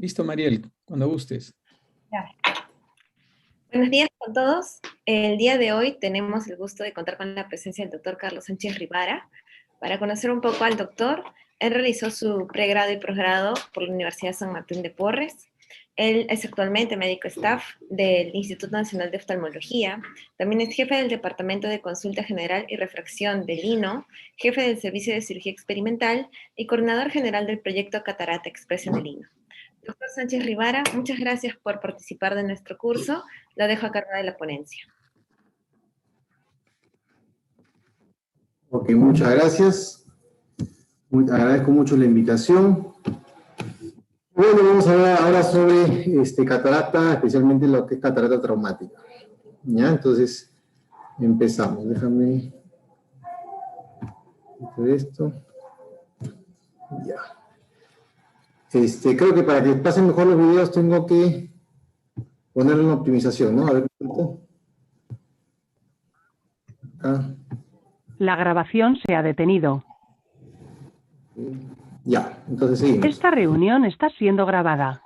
Listo, Mariel, cuando gustes. Ya. Buenos días con todos. El día de hoy tenemos el gusto de contar con la presencia del doctor Carlos Sánchez Rivara. Para conocer un poco al doctor, él realizó su pregrado y posgrado por la Universidad San Martín de Porres. Él es actualmente médico staff del Instituto Nacional de Oftalmología. También es jefe del Departamento de Consulta General y Refracción del INO, jefe del Servicio de Cirugía Experimental y coordinador general del proyecto Catarata Express en el INO. Doctor Sánchez Rivara, muchas gracias por participar de nuestro curso. Lo dejo a cargo de la ponencia. Ok, muchas gracias. Agradezco mucho la invitación. Bueno, vamos a hablar ahora sobre catarata, especialmente lo que es catarata traumática. ¿Ya? Entonces, empezamos. Déjame hacer esto. Ya. Creo que para que pasen mejor los videos tengo que ponerle una optimización, ¿no? A ver. La grabación se ha detenido. Ya, entonces seguimos. Esta reunión está siendo grabada.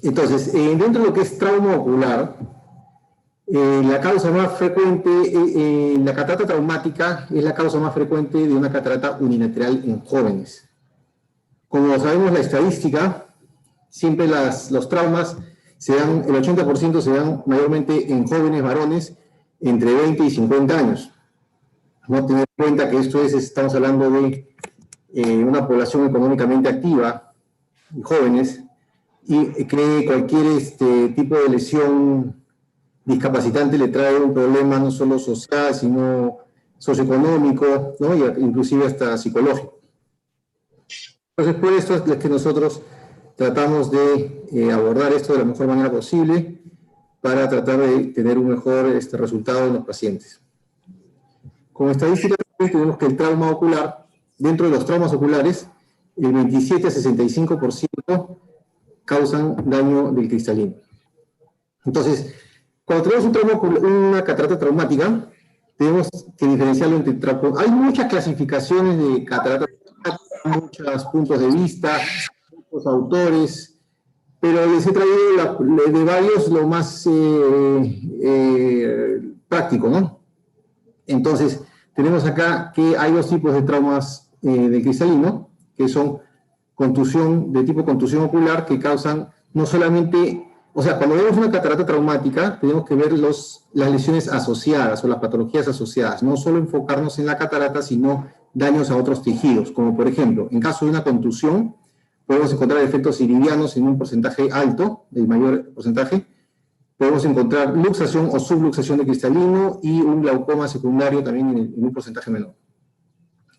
Entonces, dentro de lo que es trauma ocular, la causa más frecuente, la catarata traumática es la causa más frecuente de una catarata unilateral en jóvenes. Como sabemos la estadística, siempre los traumas el 80% se dan mayormente en jóvenes varones entre 20 y 50 años. No tener en cuenta que estamos hablando de una población económicamente activa, jóvenes, y que cualquier tipo de lesión discapacitante le trae un problema no solo social, sino socioeconómico, ¿no? Y inclusive hasta psicológico. Entonces, por esto es que nosotros tratamos de abordar esto de la mejor manera posible para tratar de tener un mejor resultado en los pacientes. Como estadística, tenemos que el trauma ocular, dentro de los traumas oculares, el 27 a 65% causan daño del cristalino. Entonces, cuando tenemos una catarata traumática, tenemos que diferenciarlo entre hay muchas clasificaciones de catarata traumática, muchos puntos de vista, muchos autores, pero les he traído de varios lo más práctico, ¿no? Entonces, tenemos acá que hay dos tipos de traumas del cristalino, que son de tipo contusión ocular, que causan no solamente, o sea, cuando vemos una catarata traumática, tenemos que ver las lesiones asociadas o las patologías asociadas, no solo enfocarnos en la catarata, sino daños a otros tejidos, como por ejemplo, en caso de una contusión, podemos encontrar efectos iridianos en un porcentaje alto, el mayor porcentaje. Podemos encontrar luxación o subluxación de cristalino y un glaucoma secundario también en un porcentaje menor.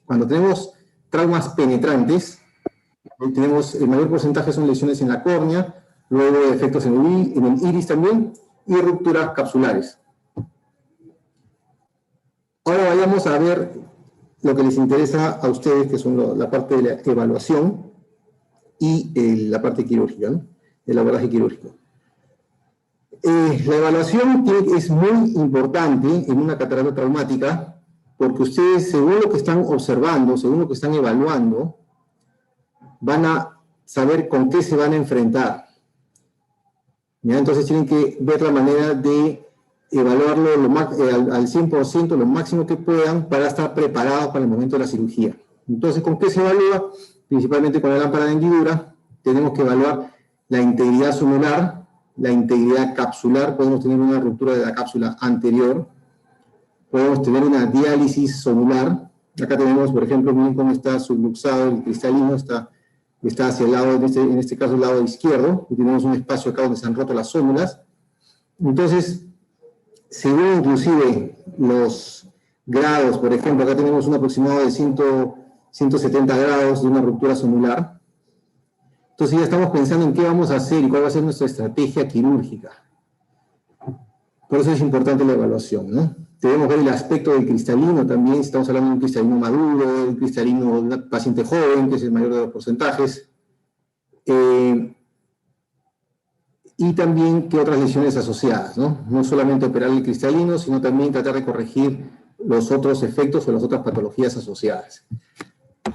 Cuando tenemos traumas penetrantes, tenemos el mayor porcentaje son lesiones en la córnea, luego efectos en el iris también y rupturas capsulares. Ahora vayamos a ver lo que les interesa a ustedes, que son la parte de la evaluación y la parte quirúrgica, ¿no? El abordaje quirúrgico. La evaluación es muy importante en una catarata traumática porque ustedes, según lo que están observando, según lo que están evaluando, van a saber con qué se van a enfrentar. ¿Ya? Entonces tienen que ver la manera de evaluarlo al 100%, lo máximo que puedan, para estar preparados para el momento de la cirugía. Entonces, ¿con qué se evalúa? Principalmente con la lámpara de hendidura. Tenemos que evaluar la integridad somular, la integridad capsular. Podemos tener una ruptura de la cápsula anterior, podemos tener una diálisis somular. Acá tenemos, por ejemplo, miren cómo está subluxado el cristalino, está hacia el lado, en este caso el lado izquierdo, y tenemos un espacio acá donde se han roto las sómulas. Entonces, según inclusive los grados, por ejemplo, acá tenemos un aproximado de 170 grados de una ruptura somular. Entonces ya estamos pensando en qué vamos a hacer y cuál va a ser nuestra estrategia quirúrgica. Por eso es importante la evaluación, ¿no? Debemos ver el aspecto del cristalino también, si estamos hablando de un cristalino maduro, un cristalino de un paciente joven, que es el mayor de los porcentajes. Y también qué otras lesiones asociadas, ¿no? No solamente operar el cristalino, sino también tratar de corregir los otros efectos o las otras patologías asociadas.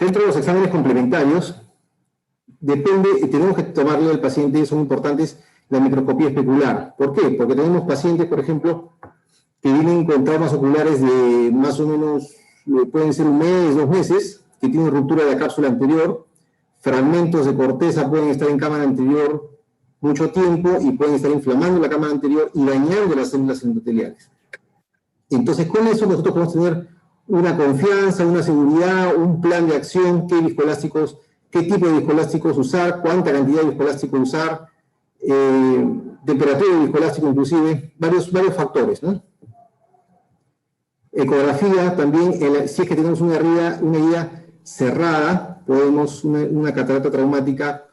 Dentro de los exámenes complementarios, depende, tenemos que tomarle al paciente, son importantes la microscopía especular. ¿Por qué? Porque tenemos pacientes, por ejemplo, que vienen con traumas oculares de más o menos, pueden ser un mes, 2 meses, que tienen ruptura de la cápsula anterior, fragmentos de corteza pueden estar en cámara anterior mucho tiempo y pueden estar inflamando la cámara anterior y dañando las células endoteliales. Entonces, con eso nosotros podemos tener una confianza, una seguridad, un plan de acción, qué viscoelásticos, qué tipo de viscoelásticos usar, cuánta cantidad de viscoelástico usar, temperatura de viscoelástico inclusive, varios factores, ¿no? Ecografía también, si es que tenemos una herida cerrada, podemos una catarata traumática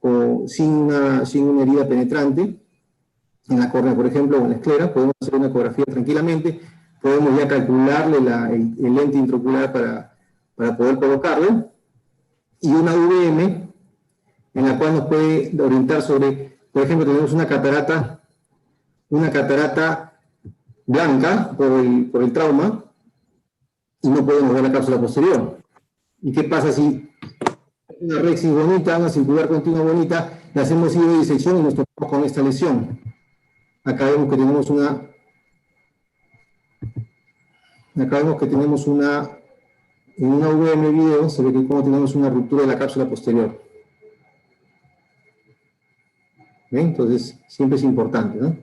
o sin una herida penetrante, en la córnea, por ejemplo, o en la esclera, podemos hacer una ecografía tranquilamente, podemos ya calcularle el lente intraocular para poder colocarlo, y una VM, en la cual nos puede orientar sobre, por ejemplo, tenemos una catarata blanca por el trauma, y no podemos ver la cápsula posterior. ¿Y qué pasa si una rexis bonita, una circular continua bonita, le hacemos disección y nos topamos con esta lesión? Acá vemos que tenemos en una VM video se ve que como tenemos una ruptura de la cápsula posterior. ¿Ven? Entonces, siempre es importante, ¿no?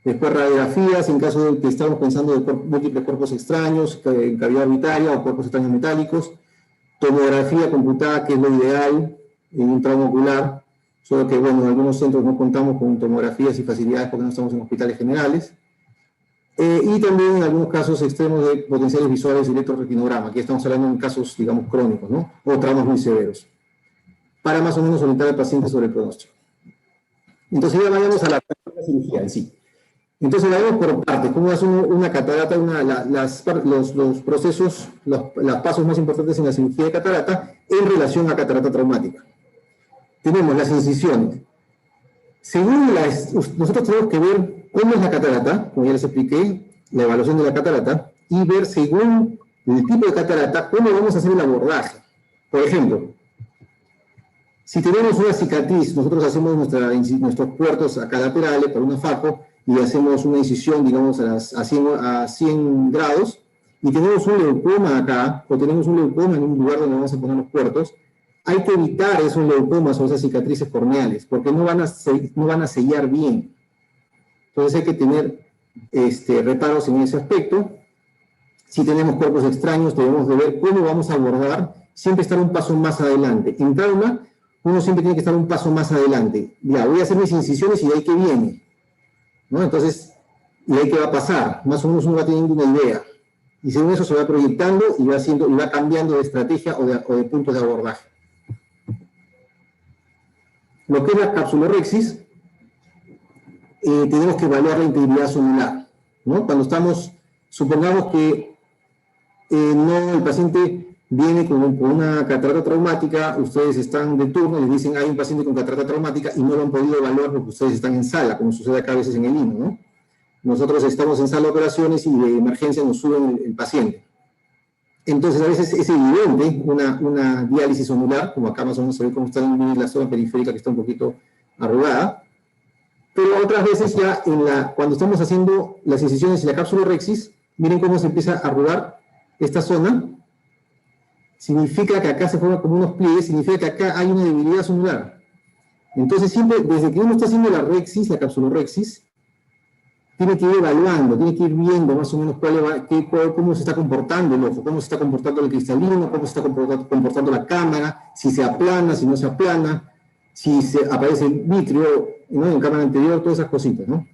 Después, radiografías, en caso de que estamos pensando de múltiples cuerpos extraños, cavidad orbitaria o cuerpos extraños metálicos. Tomografía computada, que es lo ideal en un trauma ocular, solo que, bueno, en algunos centros no contamos con tomografías y facilidades porque no estamos en hospitales generales. Y también en algunos casos extremos de potenciales visuales y electroretinograma, aquí estamos hablando en casos, digamos, crónicos, ¿no? O traumas muy severos, para más o menos orientar al paciente sobre el pronóstico. Entonces ya vayamos a la cirugía en sí. Entonces la vemos por partes, cómo hace una catarata, los procesos, los pasos más importantes en la cirugía de catarata en relación a catarata traumática. Tenemos las incisiones. Nosotros tenemos que ver cómo es la catarata, como ya les expliqué, la evaluación de la catarata, y ver según el tipo de catarata, cómo vamos a hacer el abordaje. Por ejemplo, si tenemos una cicatriz, nosotros hacemos nuestros puertos acá laterales por una faco, y hacemos una incisión, digamos, a 100 grados, y tenemos un leucoma acá, o tenemos un leucoma en un lugar donde vamos a poner los puertos, hay que evitar esos leucomas o esas cicatrices corneales, porque no van a sellar bien. Entonces hay que tener reparos en ese aspecto. Si tenemos cuerpos extraños, debemos de ver cómo vamos a abordar, siempre estar un paso más adelante. En trauma, uno siempre tiene que estar un paso más adelante. Ya, voy a hacer mis incisiones y de ahí que viene, ¿no? Entonces, ¿y ahí qué va a pasar? Más o menos uno va teniendo una idea. Y según eso se va proyectando y va cambiando de estrategia o de puntos de abordaje. Lo que es la capsulorhexis, tenemos que evaluar la integridad sonular, ¿no? Cuando supongamos que el paciente viene con una catarata traumática, ustedes están de turno y les dicen hay un paciente con catarata traumática y no lo han podido evaluar porque ustedes están en sala, como sucede acá a veces en el INO, ¿no? Nosotros estamos en sala de operaciones y de emergencia nos suben el paciente. Entonces, a veces es evidente una diálisis sonular, como acá más o menos se ve cómo está en la zona periférica que está un poquito arrugada, pero otras veces ya cuando estamos haciendo las incisiones y la capsulorhexis, miren cómo se empieza a arrugar esta zona, significa que acá se forman como unos pliegues, significa que acá hay una debilidad sonular. Entonces, siempre, desde que uno está haciendo la rexis, la capsulorhexis, tiene que ir evaluando, tiene que ir viendo más o menos cómo se está comportando el ojo, cómo se está comportando el cristalino, cómo se está comportando la cámara, si se aplana, si no se aplana, si aparece el vitrio, ¿no? En cámara anterior, todas esas cositas, ¿no?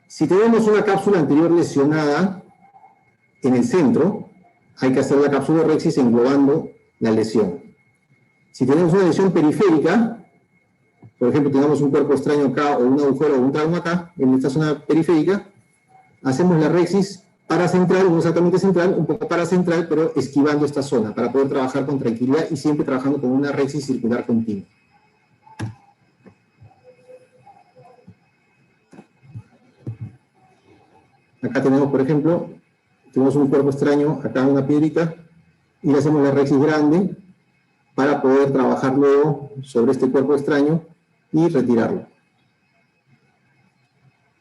Si tenemos una cápsula anterior lesionada en el centro, hay que hacer la capsulorhexis englobando la lesión. Si tenemos una lesión periférica, por ejemplo, tenemos un cuerpo extraño acá, o un agujero o un trauma acá, en esta zona periférica, hacemos la rexis paracentral, no exactamente central, un poco paracentral, pero esquivando esta zona, para poder trabajar con tranquilidad y siempre trabajando con una rexis circular continua. Acá tenemos, por ejemplo, tenemos un cuerpo extraño, acá una piedrita, y le hacemos la rexis grande, para poder trabajar luego sobre este cuerpo extraño y retirarlo.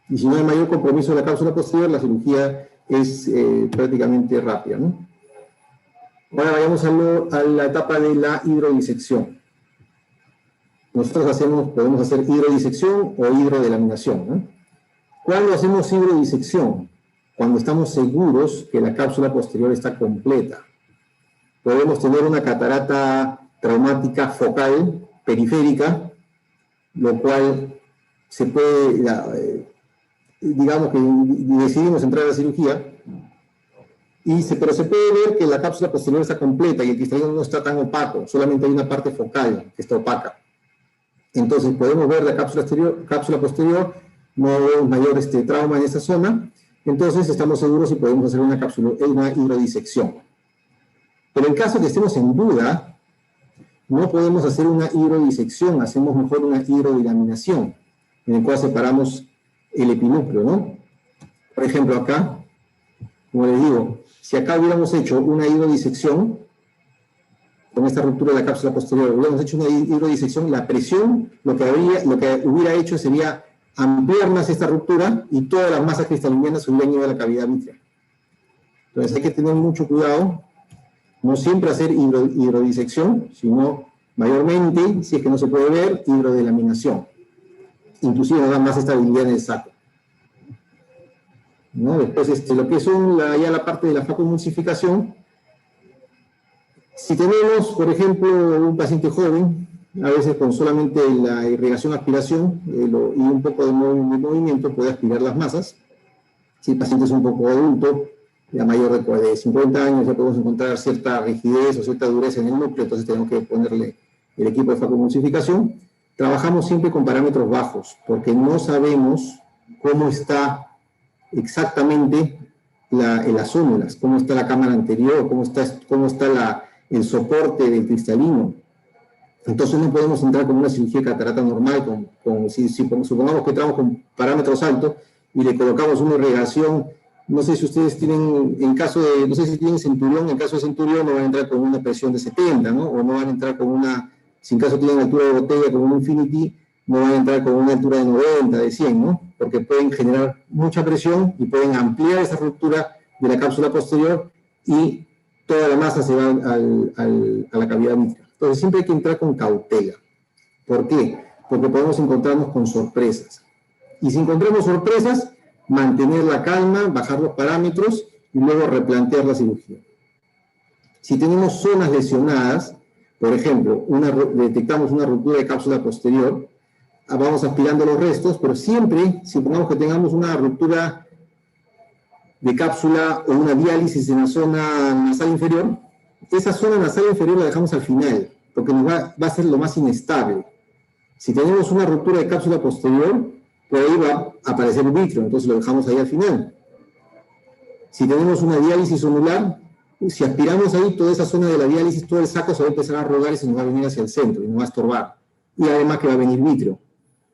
Y si no hay mayor compromiso de la cápsula posterior, la cirugía es prácticamente rápida, ¿no? Ahora vayamos a la etapa de la hidrodisección. Nosotros podemos hacer hidrodisección o hidrodelaminación, ¿no? ¿Cuándo hacemos hidrodisección? Cuando estamos seguros que la cápsula posterior está completa. Podemos tener una catarata traumática focal periférica, lo cual se puede, digamos que decidimos entrar a la cirugía, pero se puede ver que la cápsula posterior está completa y el cristalino no está tan opaco, solamente hay una parte focal que está opaca. Entonces podemos ver la cápsula posterior, no vemos mayor trauma en esa zona, entonces estamos seguros y podemos hacer una hidrodisección. Pero en caso que estemos en duda, no podemos hacer una hidrodisección, hacemos mejor una hidrodelaminación, en el cual separamos el epinúcleo, ¿no? Por ejemplo, acá, como les digo, si acá hubiéramos hecho una hidrodisección, con esta ruptura de la cápsula posterior, hubiéramos hecho una hidrodisección, la presión lo que hubiera hecho sería ampliar más esta ruptura y todas las masas cristalinianas se hubieran ido a la cavidad vítrea. Entonces hay que tener mucho cuidado, no siempre hacer hidrodisección, sino mayormente, si es que no se puede ver, hidrodelaminación. Inclusive nos da más estabilidad en el saco, ¿no? Después, lo que son ya la parte de la facomulsificación, si tenemos, por ejemplo, un paciente joven, a veces con solamente la irrigación-aspiración y un poco de movimiento puede aspirar las masas. Si el paciente es un poco adulto, ya mayor de 50 años, ya podemos encontrar cierta rigidez o cierta dureza en el núcleo, entonces tenemos que ponerle el equipo de facomulsificación. Trabajamos siempre con parámetros bajos, porque no sabemos cómo está exactamente las zónulas, cómo está la cámara anterior, cómo está el soporte del cristalino. Entonces no podemos entrar con una cirugía de catarata normal, si supongamos que entramos con parámetros altos y le colocamos una irrigación. No sé si ustedes tienen, no sé si tienen centurión, en caso de centurión no van a entrar con una presión de 70, ¿no? O no van a entrar con si en caso tienen altura de botella con un Infinity, no van a entrar con una altura de 90, de 100, ¿no? Porque pueden generar mucha presión y pueden ampliar esa ruptura de la cápsula posterior y toda la masa se va a la cavidad vítrea. Entonces siempre hay que entrar con cautela. ¿Por qué? Porque podemos encontrarnos con sorpresas. Y si encontramos sorpresas, mantener la calma, bajar los parámetros y luego replantear la cirugía. Si tenemos zonas lesionadas, por ejemplo, detectamos una ruptura de cápsula posterior, vamos aspirando los restos, pero siempre, supongamos que tengamos una ruptura de cápsula o una diálisis en la zona nasal inferior, esa zona nasal inferior la dejamos al final, porque va a ser lo más inestable. Si tenemos una ruptura de cápsula posterior, por ahí va a aparecer el vítreo, entonces lo dejamos ahí al final. Si tenemos una diálisis sonular, si aspiramos ahí, toda esa zona de la diálisis, todo el saco se va a empezar a rodar y se nos va a venir hacia el centro y nos va a estorbar. Y además que va a venir vítreo.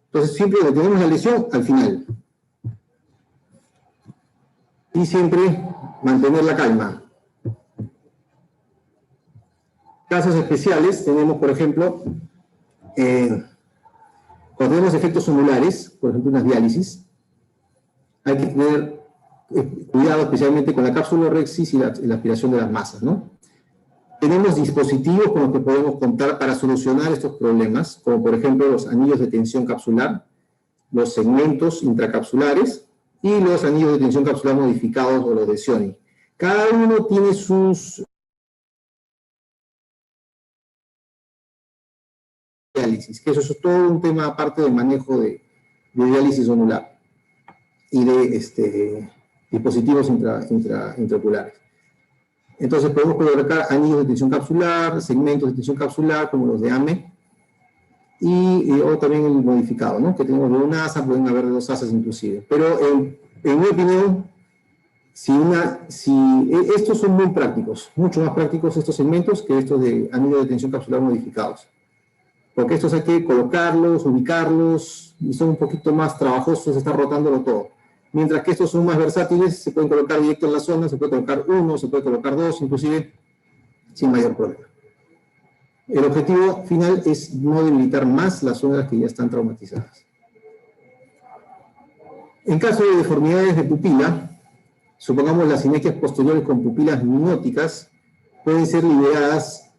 Entonces siempre detenemos la lesión al final. Y siempre mantener la calma. Casos especiales, tenemos por ejemplo, cuando tenemos efectos sonulares, por ejemplo unas diálisis, hay que tener cuidado especialmente con la cápsula Rexis y la aspiración de las masas, ¿no? Tenemos dispositivos con los que podemos contar para solucionar estos problemas, como por ejemplo los anillos de tensión capsular, los segmentos intracapsulares y los anillos de tensión capsular modificados o los de Cioni. Cada uno tiene sus diálisis, que eso es todo un tema aparte del manejo de diálisis sonular y de dispositivos intraoculares. Entonces podemos colocar anillos de tensión capsular, segmentos de tensión capsular como los de AME o también el modificado, ¿no? Que tenemos de una asa, pueden haber de 2 asas inclusive. Pero en mi opinión, estos son muy prácticos, mucho más prácticos estos segmentos que estos de anillos de tensión capsular modificados. Porque estos hay que colocarlos, ubicarlos, y son un poquito más trabajosos, estar rotándolo todo. Mientras que estos son más versátiles, se pueden colocar directo en la zona, se puede colocar uno, se puede colocar 2, inclusive, sin mayor problema. El objetivo final es no debilitar más las zonas que ya están traumatizadas. En caso de deformidades de pupila, supongamos las sinequias posteriores con pupilas minióticas, pueden ser liberadas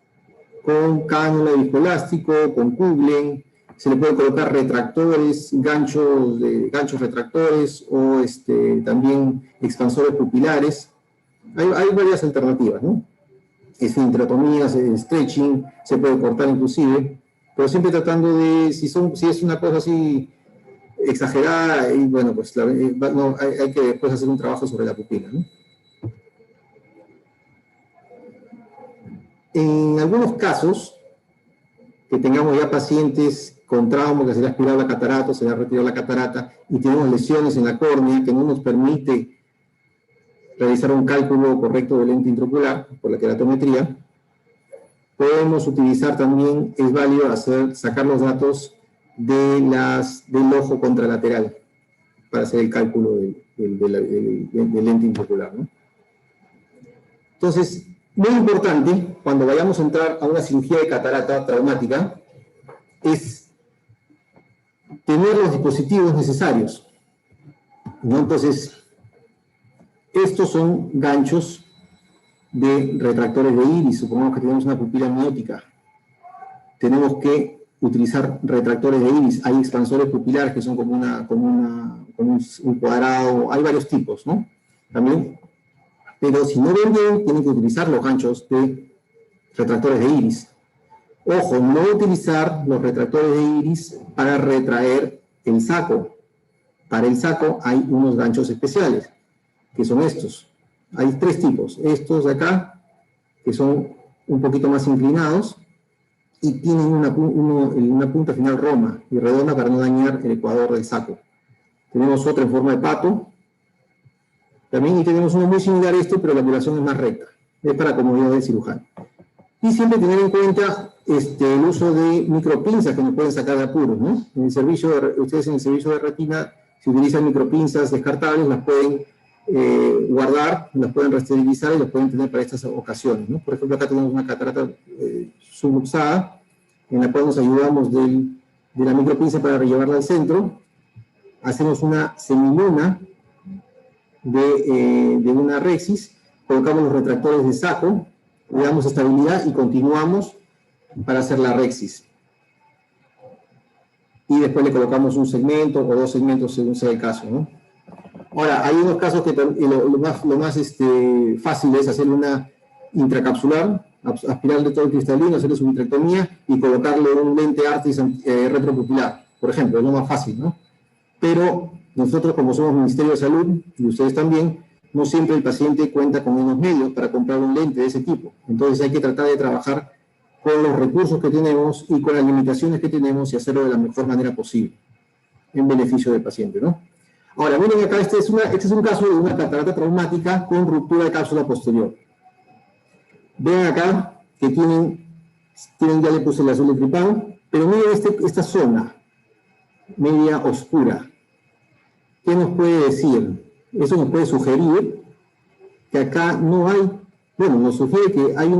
con cánula de viscoelástico, con Kuglen, se le puede colocar retractores, ganchos retractores o también expansores pupilares. Hay varias alternativas, ¿no? Esfinterotomías, stretching, se puede cortar inclusive, pero siempre tratando de, si es una cosa así exagerada, y bueno, pues no, hay que después hacer un trabajo sobre la pupila, ¿no? En algunos casos, que tengamos ya pacientes con trauma, que se le ha aspirado la catarata, se le ha retirado la catarata, y tenemos lesiones en la córnea que no nos permite realizar un cálculo correcto del lente intraocular por la queratometría, podemos utilizar también, es válido sacar los datos del ojo contralateral para hacer el cálculo del lente intraocular, ¿no? Entonces, muy importante, cuando vayamos a entrar a una cirugía de catarata traumática, es tener los dispositivos necesarios, ¿no? Entonces, estos son ganchos de retractores de iris. Supongamos que tenemos una pupila miniótica. Tenemos que utilizar retractores de iris. Hay expansores pupilares que son como un cuadrado. Hay varios tipos, ¿no? También. Pero si no ven bien, tienen que utilizar los ganchos de retractores de iris. Ojo, no utilizar los retractores de iris para retraer el saco. Para el saco hay unos ganchos especiales, que son estos. Hay tres tipos. Estos de acá, que son un poquito más inclinados y tienen una punta final roma y redonda para no dañar el ecuador del saco. Tenemos otro en forma de pato. También y tenemos uno muy similar a este, pero la angulación es más recta. Es para comodidad del cirujano. Y siempre tener en cuenta el uso de micropinzas que nos pueden sacar de apuros, ¿no? Ustedes en el servicio de retina, si utilizan micropinzas descartables, las pueden guardar, las pueden resterilizar y las pueden tener para estas ocasiones, ¿no? Por ejemplo, acá tenemos una catarata subluxada, en la cual nos ayudamos de la micropinza para llevarla al centro. Hacemos una semiluna de una rexis, colocamos los retractores de saco, le damos estabilidad y continuamos para hacer la rexis. Y después le colocamos un segmento o dos segmentos según sea el caso, ¿no? Ahora, hay unos casos que lo más fácil es hacer una intracapsular, aspirarle todo el cristalino, hacerle su vitrectomía y colocarle un lente Artis retropupilar, por ejemplo, es lo más fácil, ¿no? Pero nosotros, como somos Ministerio de Salud, y ustedes también, no siempre el paciente cuenta con unos medios para comprar un lente de ese tipo. Entonces hay que tratar de trabajar con los recursos que tenemos y con las limitaciones que tenemos y hacerlo de la mejor manera posible, en beneficio del paciente, ¿no? Ahora, miren acá, este es un caso de una catarata traumática con ruptura de cápsula posterior. Vean acá que tienen ya le puse el azul de tripán, pero miren esta zona media oscura. ¿Qué nos puede decir? Eso nos puede sugerir que acá no hay, bueno, nos sugiere que hay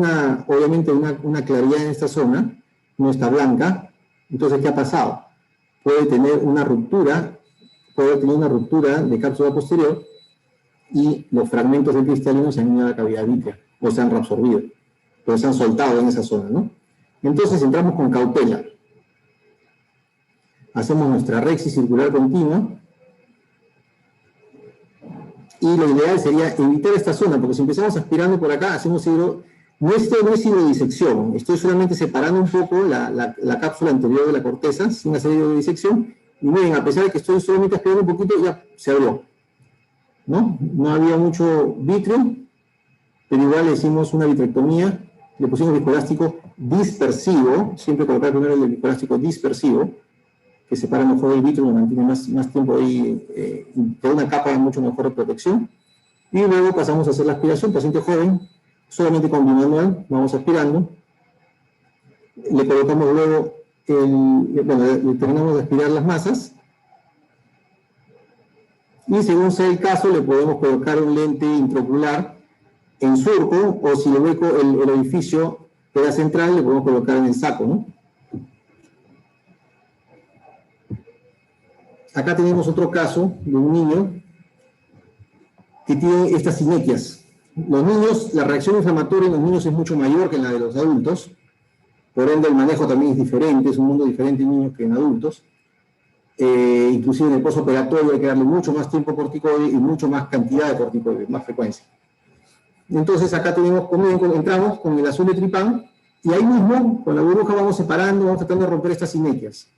obviamente una claridad en esta zona, no está blanca. Entonces, ¿qué ha pasado? Puede tener una ruptura de cápsula posterior y los fragmentos del cristalino se han ido a la cavidad vítrea o se han reabsorbido, pero se han soltado en esa zona, ¿no? Entonces entramos con cautela. Hacemos nuestra rexis circular continua y lo ideal sería evitar esta zona, porque si empezamos aspirando por acá, hacemos no es hidrodisección, estoy solamente separando un poco la cápsula anterior de la corteza sin hacer hidrodisección. Y miren, a pesar de que estoy solamente aspirando un poquito, ya se abrió, ¿no? No había mucho vítreo, pero igual le hicimos una vitrectomía, le pusimos viscoelástico dispersivo, siempre colocar primero el viscoelástico dispersivo, que separa mejor el vítreo, lo mantiene más tiempo ahí, con una capa de mucho mejor protección. Y luego pasamos a hacer la aspiración, paciente joven, solamente con bimanual, vamos aspirando. Le colocamos luego terminamos de aspirar las masas y según sea el caso le podemos colocar un lente intraocular en surco o si el orificio queda central, le podemos colocar en el saco, ¿no? Acá tenemos otro caso de un niño que tiene estas sinequias. Los niños, la reacción inflamatoria en los niños es mucho mayor que en la de los adultos, por ende el manejo también es diferente, es un mundo diferente en niños que en adultos. Inclusive en el postoperatorio hay que darle mucho más tiempo corticoide y mucho más cantidad de corticoide, más frecuencia. Entonces acá entramos con el azul de tripán y ahí mismo con la burbuja vamos separando, vamos tratando de romper estas sinequias.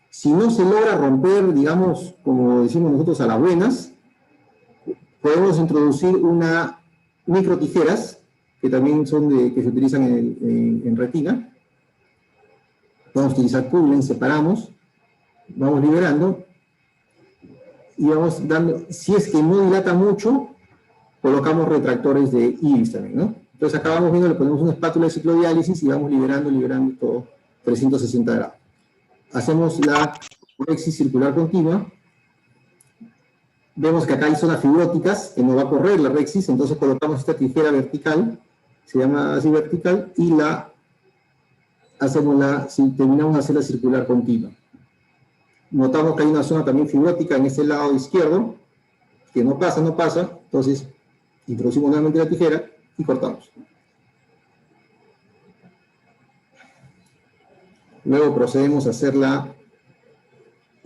Si no se logra romper, digamos, como decimos nosotros, a las buenas, podemos introducir una microtijeras, que también que se utilizan en retina. Vamos a utilizar Kublen, separamos, vamos liberando, y vamos dando, si es que no dilata mucho, colocamos retractores de iris también, ¿no? Entonces acá vamos viendo, le ponemos una espátula de ciclodiálisis y vamos liberando todo, 360 grados. Hacemos la rexis circular continua. Vemos que acá hay zonas fibróticas, que no va a correr la rexis, entonces colocamos esta tijera vertical, se llama así vertical, y terminamos de hacer la circular continua. Notamos que hay una zona también fibrótica en este lado izquierdo, que no pasa, entonces introducimos nuevamente la tijera y cortamos. Luego procedemos a hacer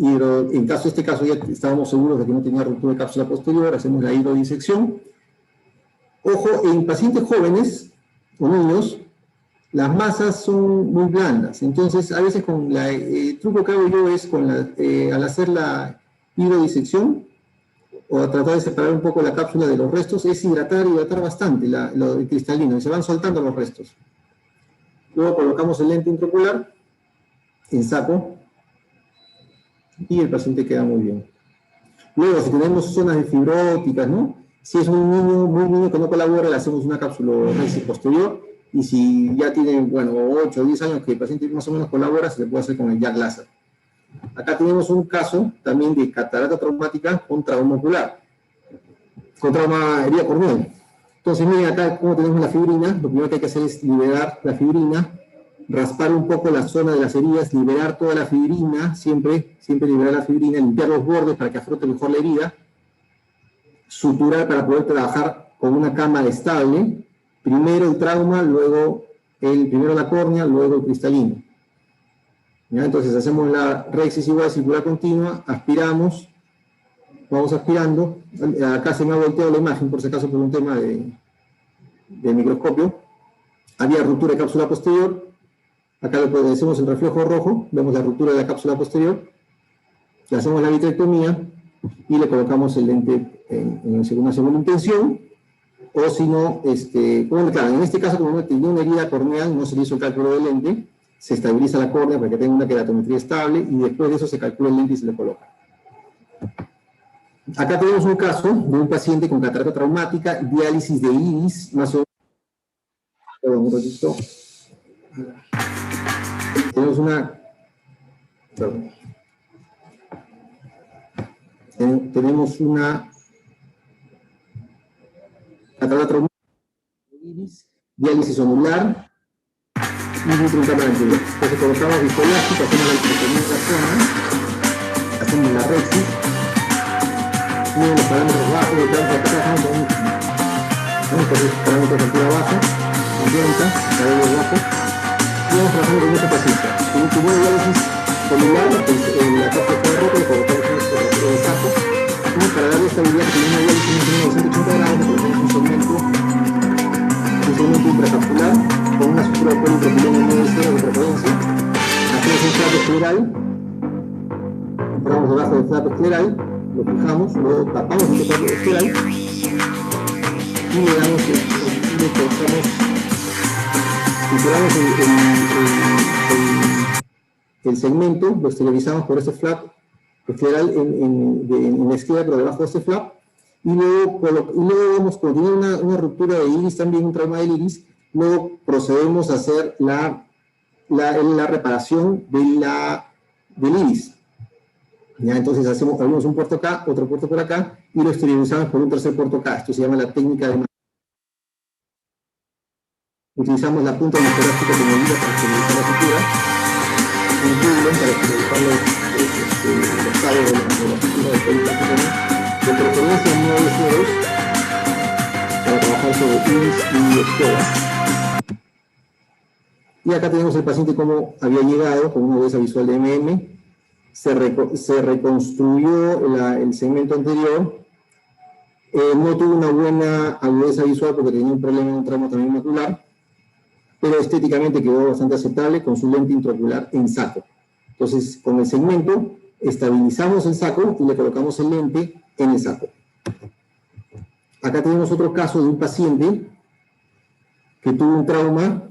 en este caso ya estábamos seguros de que no tenía ruptura de cápsula posterior, hacemos la hidrodisección. Ojo, en pacientes jóvenes o niños, las masas son muy blandas, entonces a veces el truco que hago yo es al hacer la hidrodisección o a tratar de separar un poco la cápsula de los restos, es hidratar bastante el cristalino, y se van soltando los restos. Luego colocamos el lente intraocular en saco y el paciente queda muy bien. Luego, si tenemos zonas de fibróticas, ¿no? Si es un niño muy niño que no colabora, le hacemos una cápsula rexis posterior, y si ya tiene, 8 o 10 años que el paciente más o menos colabora, se le puede hacer con el jack láser. Acá tenemos un caso también de catarata traumática con trauma ocular, con trauma herida corneal. Entonces, miren acá cómo tenemos la fibrina. Lo primero que hay que hacer es liberar la fibrina, raspar un poco la zona de las heridas, liberar toda la fibrina, siempre liberar la fibrina, limpiar los bordes para que afrote mejor la herida, suturar para poder trabajar con una cámara estable, primero el trauma, luego primero la córnea, luego el cristalino. ¿Ya? Entonces hacemos la rexis igual, circular continua, aspiramos, vamos aspirando, acá se me ha volteado la imagen por si acaso por un tema de microscopio, había ruptura de cápsula posterior, acá le hacemos el reflejo rojo, vemos la ruptura de la cápsula posterior, le hacemos la vitrectomía y le colocamos el lente en una segunda intención, o si no, claro, en este caso como no tenía una herida corneal, no se le hizo el cálculo del lente, se estabiliza la córnea para que tenga una queratometría estable y después de eso se calcula el lente y se le coloca. Acá tenemos un caso de un paciente con catarata traumática, diálisis de iris, más o menos. Perdón, un ratito. Tenemos una catarata traumática, iris, diálisis onular, y vitrectomía. Entonces colocamos viscoelástico, hacemos la vitrectomía de la zona, hacemos la rexis, miren los parámetros bajos, de acá trabajamos con los parámetros de altura baja, 50, cabello bajo, y vamos trabajando con este paciente. En un primer diálisis onular, en la capa de ropa le colocamos un saco, y para darle estabilidad que tiene una diálisis de 180 grados, le colocamos un segmento intracapsular con una sutura de polipropileno 9,0 de preferencia. Hacemos un flapo escleral, entramos debajo del flapo escleral, lo fijamos, luego tapamos el flapo escleral y le damos el segmento, lo esterilizamos por este flap escleral en la esquina, pero debajo de este flap. Y luego vemos, cuando tiene una ruptura de iris, también un trauma del iris, luego procedemos a hacer la reparación del iris. ¿Ya? Entonces abrimos un puerto acá, otro puerto por acá, y lo esterilizamos por un tercer puerto acá. Esto se llama la técnica de... Utilizamos la punta mesorástica de medida para estabilizar la sutura, un tublón para estabilizar los cabos de la sutura de tórica, de preferencia no de ceros, para trabajar sobre pins y escuelas. Y acá tenemos el paciente como había llegado con una agudeza visual de MM, se reconstruyó el segmento anterior, no tuvo una buena agudeza visual porque tenía un problema en un tramo también macular, pero estéticamente quedó bastante aceptable con su lente intraocular en saco. Entonces, con el segmento, estabilizamos el saco y le colocamos el lente en el saco. Acá tenemos otro caso de un paciente que tuvo un trauma,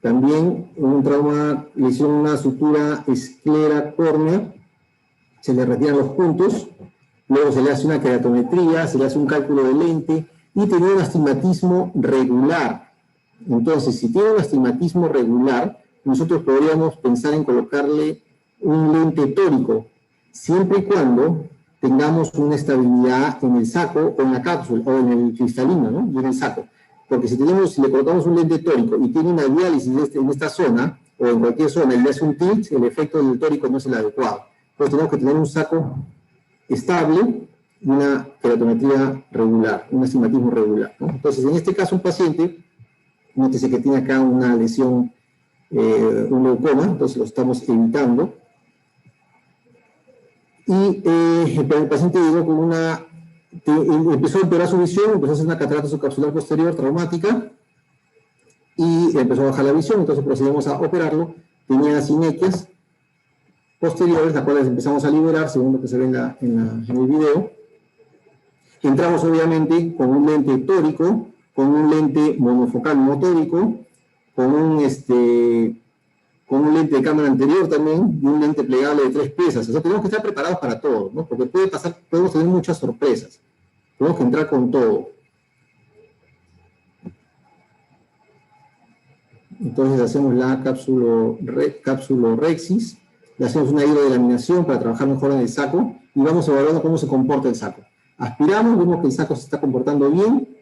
también un trauma, le hicieron una sutura esclera córnea, se le retiran los puntos, luego se le hace una keratometría, se le hace un cálculo de lente y tenía un astigmatismo regular. Entonces, si tiene un astigmatismo regular, nosotros podríamos pensar en colocarle un lente tórico, siempre y cuando tengamos una estabilidad en el saco o en la cápsula o en el cristalino, ¿no? Y en el saco. Porque si le colocamos un lente tórico y tiene una diálisis en esta zona o en cualquier zona y le hace un tilt, el efecto del tórico no es el adecuado. Entonces tenemos que tener un saco estable y una keratometría regular, un astigmatismo regular, ¿no? Entonces, en este caso, un paciente, nótese que tiene acá una lesión, un leucoma, entonces lo estamos evitando. Y el paciente llegó con empezó a empeorar su visión, empezó a hacer una catarata subcapsular posterior traumática y empezó a bajar la visión, entonces procedimos a operarlo. Tenía sinequias posteriores, las cuales empezamos a liberar, según lo que se ve en el video. Entramos obviamente con un lente tórico, con un lente monofocal motórico, con un lente de cámara anterior también, y un lente plegable de 3 piezas. O sea, tenemos que estar preparados para todo, ¿no? Porque podemos tener muchas sorpresas. Tenemos que entrar con todo. Entonces hacemos la cápsulorexis, le hacemos una hidrodelaminación para trabajar mejor en el saco, y vamos evaluando cómo se comporta el saco. Aspiramos, vemos que el saco se está comportando bien,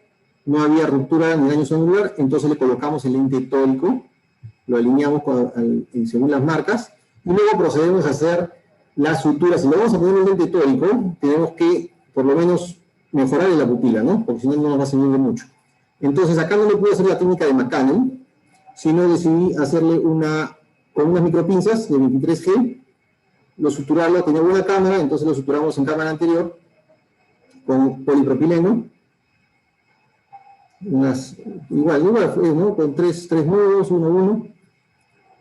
no había ruptura ni daño angular, entonces le colocamos el lente tórico, lo alineamos según las marcas, y luego procedemos a hacer la sutura. Si le vamos a poner un lente tórico, tenemos que, por lo menos, mejorar en la pupila, ¿no? Porque si no, no nos va a servir de mucho. Entonces, acá no le pude hacer la técnica de McCannel, sino decidí hacerle con unas micropinzas de 23G, lo suturarlo, tenía buena cámara, entonces lo suturamos en cámara anterior, con polipropileno, igual, ¿no? Con tres nudos, uno,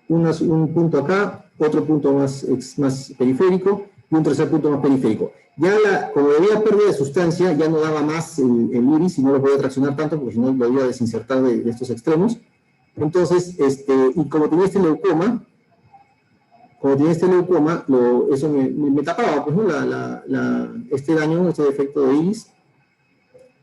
un punto acá, otro punto más periférico, y un tercer punto más periférico. Ya como había pérdida de sustancia, ya no daba más el iris y no lo podía traccionar tanto, porque si no lo había desinsertado de estos extremos. Entonces, y como tenía este leucoma, eso me tapaba, pues, ¿no? este daño, este defecto de iris.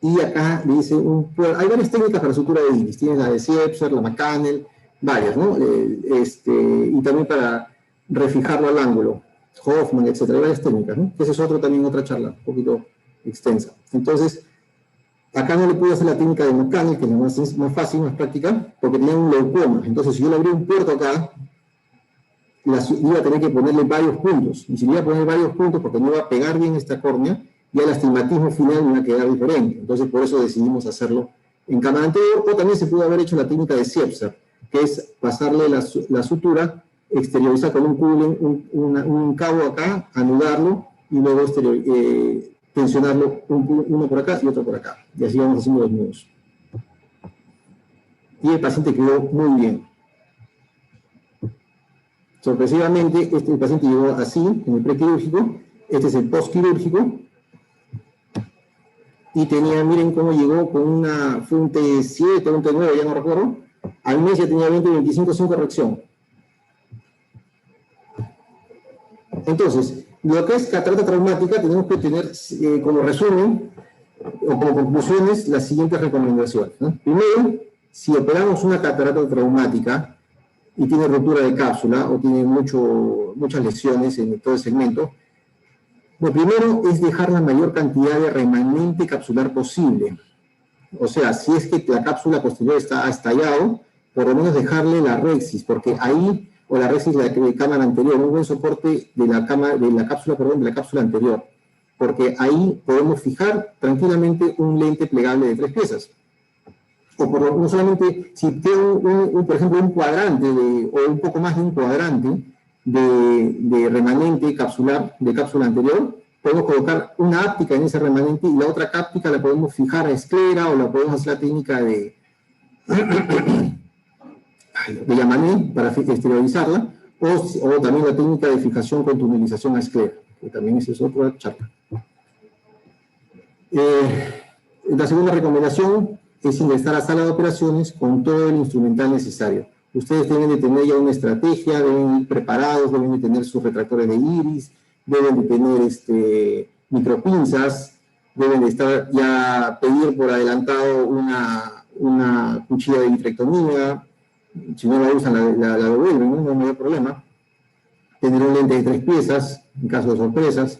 Y acá dice hay varias técnicas para sutura de iris. Tienes la de Siepser, la McCannel, varias, ¿no? Y también para refijarlo al ángulo, Hoffman, etc. Hay varias técnicas, ¿no? Esa es otra charla, un poquito extensa. Entonces, acá no le pude hacer la técnica de McCannel, que es más fácil, más práctica, porque tenía un leucoma. Entonces, si yo le abrí un puerto acá, iba a tener que ponerle varios puntos. Y si le iba a poner varios puntos, porque no iba a pegar bien esta córnea, ya el astigmatismo final iba a quedar diferente. Entonces, por eso decidimos hacerlo en cámara anterior, o también se pudo haber hecho la técnica de Siepser, que es pasarle la sutura, exteriorizar con un cooling, un cabo acá, anudarlo, y luego tensionarlo uno por acá y otro por acá. Y así vamos haciendo los nudos. Y el paciente quedó muy bien. Sorpresivamente, el paciente llegó así, en el prequirúrgico. Este es el postquirúrgico. Y miren cómo llegó fue un T7, un T9, ya no recuerdo. Al mes ya tenía 20-25 sin corrección. Entonces, lo que es catarata traumática, tenemos que tener como resumen o como conclusiones las siguientes recomendaciones, ¿no? Primero, si operamos una catarata traumática y tiene ruptura de cápsula o tiene muchas lesiones en todo el segmento, lo primero es dejar la mayor cantidad de remanente capsular posible. O sea, si es que la cápsula posterior ha estallado, por lo menos dejarle la Rexis, porque ahí, o la Rexis de cámara anterior, un buen soporte de la cápsula anterior, porque ahí podemos fijar tranquilamente un lente plegable de 3 piezas. O no solamente, si tengo, por ejemplo, un cuadrante, o un poco más de un cuadrante de remanente capsular, de cápsula anterior, podemos colocar una áptica en ese remanente y la otra áptica la podemos fijar a esclera o la podemos hacer la técnica de Yamané para esterilizarla, o también la técnica de fijación con tunelización a esclera, que también es otra charla. La segunda recomendación es ingresar a sala de operaciones con todo el instrumental necesario. Ustedes deben de tener ya una estrategia, deben ir preparados, deben de tener sus retractores de iris, deben de tener micropinzas, deben de estar ya pedir por adelantado una cuchilla de vitrectomía, si no la usan la devuelven, no hay problema. Tener un lente de 3 piezas, en caso de sorpresas.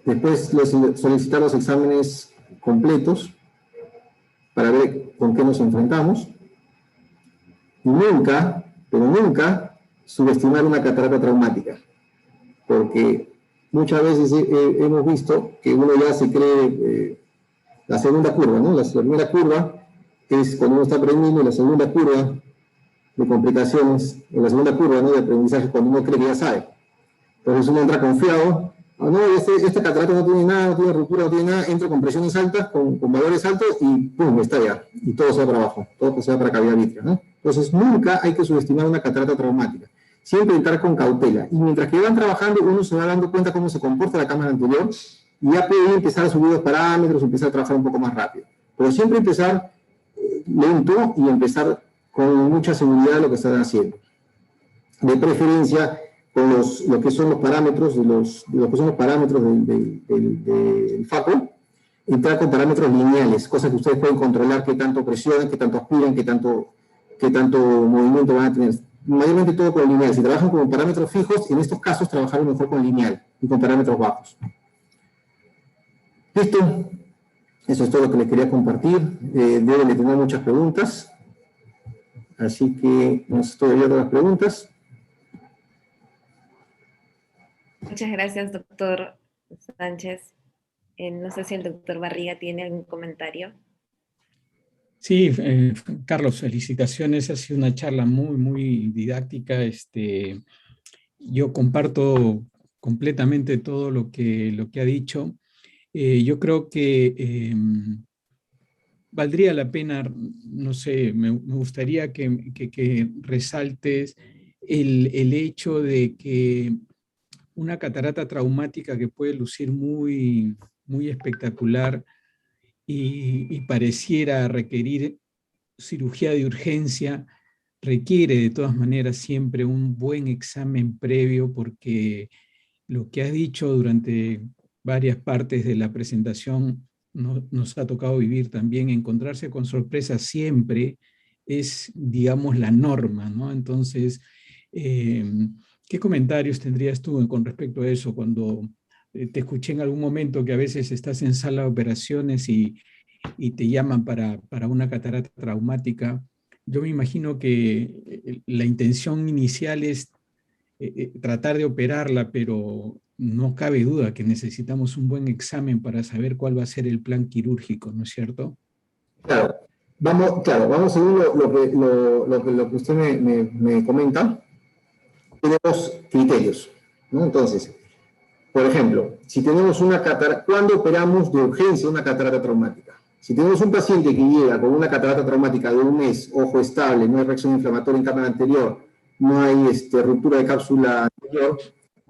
Después solicitar los exámenes completos para ver con qué nos enfrentamos. Y nunca, pero nunca, subestimar una catarata traumática, porque muchas veces hemos visto que uno ya se cree la segunda curva, ¿no? La primera curva es cuando uno está aprendiendo, y la segunda curva de complicaciones, la segunda curva, ¿no?, de aprendizaje, cuando uno cree que ya sabe. Entonces uno entra confiado, no, este catarata no tiene nada, no tiene ruptura, no tiene nada, entra con presiones altas, con valores altos y ¡pum!, está ya. Y todo se va para abajo, todo se va para cavidad vítrea, ¿no? Entonces nunca hay que subestimar una catarata traumática. Siempre entrar con cautela. Y mientras que van trabajando, uno se va dando cuenta cómo se comporta la cámara anterior y ya puede empezar a subir los parámetros, empezar a trabajar un poco más rápido. Pero siempre empezar lento y empezar con mucha seguridad lo que están haciendo. De preferencia, con lo que son los parámetros, del FACO, entrar con parámetros lineales, cosas que ustedes pueden controlar, qué tanto presionan, qué tanto aspiran, qué tanto movimiento van a tener. Mayormente todo con lineal. Si trabajan con parámetros fijos, en estos casos trabajar mejor con lineal y con parámetros bajos. Listo. Eso es todo lo que les quería compartir. Deben de tener muchas preguntas. Así que nos estoy abierto a las preguntas. Muchas gracias, doctor Sánchez. No sé si el doctor Barriga tiene algún comentario. Sí, Carlos, felicitaciones. Ha sido una charla muy, muy didáctica. Yo comparto completamente todo lo que ha dicho. Yo creo que valdría la pena, no sé, me gustaría que resaltes el hecho de que una catarata traumática que puede lucir muy, muy espectacular y pareciera requerir cirugía de urgencia, requiere de todas maneras siempre un buen examen previo, porque lo que has dicho durante varias partes de la presentación nos ha tocado vivir también. Encontrarse con sorpresas siempre es, digamos, la norma, ¿no? Entonces, ¿qué comentarios tendrías tú con respecto a eso cuando te escuché en algún momento que a veces estás en sala de operaciones y te llaman para una catarata traumática? Yo me imagino que la intención inicial es tratar de operarla, pero no cabe duda que necesitamos un buen examen para saber cuál va a ser el plan quirúrgico, ¿no es cierto? Claro, vamos según lo que usted me comenta. Tenemos criterios, ¿no? Entonces, por ejemplo, si tenemos una catarata, ¿cuándo operamos de urgencia una catarata traumática? Si tenemos un paciente que llega con una catarata traumática de 1 mes, ojo estable, no hay reacción inflamatoria en cámara anterior, no hay ruptura de cápsula anterior,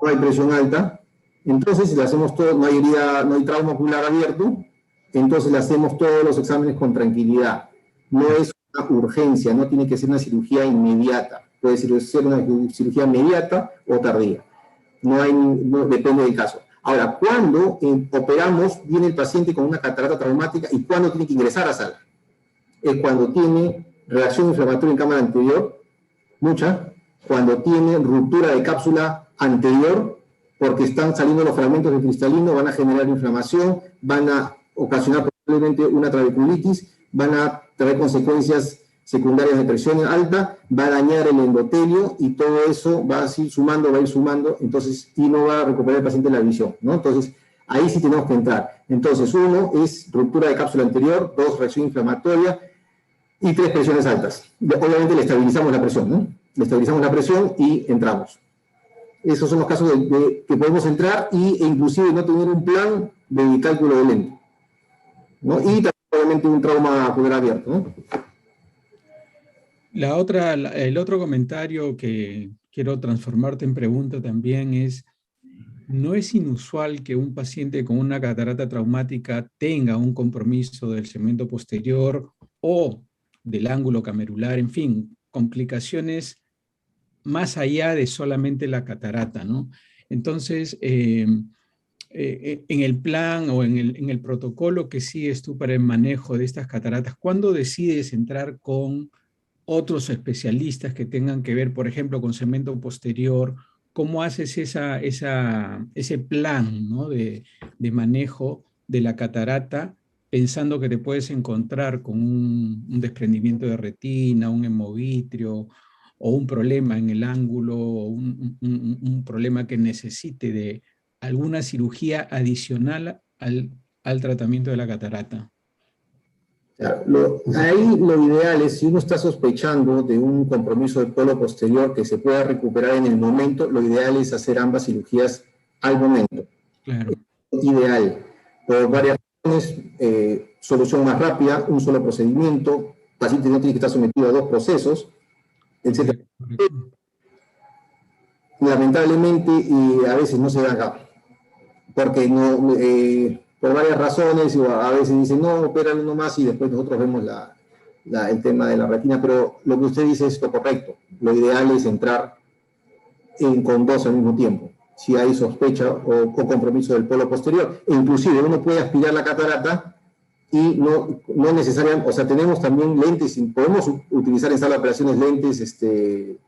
no hay presión alta, entonces le hacemos todo, no hay herida, no hay trauma ocular abierto, entonces le hacemos todos los exámenes con tranquilidad. No es una urgencia, no tiene que ser una cirugía inmediata, puede ser una cirugía inmediata o tardía. No depende del caso. Ahora, ¿cuándo operamos, viene el paciente con una catarata traumática y cuándo tiene que ingresar a sala? Es cuando tiene reacción inflamatoria en cámara anterior, mucha, cuando tiene ruptura de cápsula anterior, porque están saliendo los fragmentos de cristalino, van a generar inflamación, van a ocasionar probablemente una trabeculitis, van a traer consecuencias secundarias de presión alta, va a dañar el endotelio y todo eso va a ir sumando, entonces, y no va a recuperar el paciente la visión, ¿no? Entonces, ahí sí tenemos que entrar. Entonces, 1 es ruptura de cápsula anterior, 2, reacción inflamatoria, y 3, presiones altas. Obviamente le estabilizamos la presión, ¿no? Le estabilizamos la presión y entramos. Esos son los casos que podemos entrar e inclusive no tener un plan de cálculo de lente, ¿no? Y también, obviamente, un trauma ocular abierto, ¿no? El otro comentario que quiero transformarte en pregunta también es, ¿no es inusual que un paciente con una catarata traumática tenga un compromiso del segmento posterior o del ángulo camerular, en fin, complicaciones más allá de solamente la catarata, ¿no? Entonces, en el plan o en el protocolo que sigues tú para el manejo de estas cataratas, ¿cuándo decides entrar con otros especialistas que tengan que ver, por ejemplo, con segmento posterior? ¿Cómo haces ese plan, ¿no?, de manejo de la catarata, pensando que te puedes encontrar con un desprendimiento de retina, un hemovitrio, o un problema en el ángulo, o un problema que necesite de alguna cirugía adicional al tratamiento de la catarata? Ahí lo ideal es, si uno está sospechando de un compromiso del polo posterior que se pueda recuperar en el momento, lo ideal es hacer ambas cirugías al momento. Claro. Ideal. Por varias razones, solución más rápida, un solo procedimiento, el paciente no tiene que estar sometido a 2 procesos, etc. Lamentablemente, a veces no se da acá, porque no, por varias razones, a veces dicen, no, opéralo nomás y después nosotros vemos el tema de la retina, pero lo que usted dice es lo correcto. Lo ideal es entrar con 2 al mismo tiempo, si hay sospecha o compromiso del polo posterior. E inclusive uno puede aspirar la catarata y no necesariamente, o sea, tenemos también lentes, podemos utilizar en sala de operaciones lentes de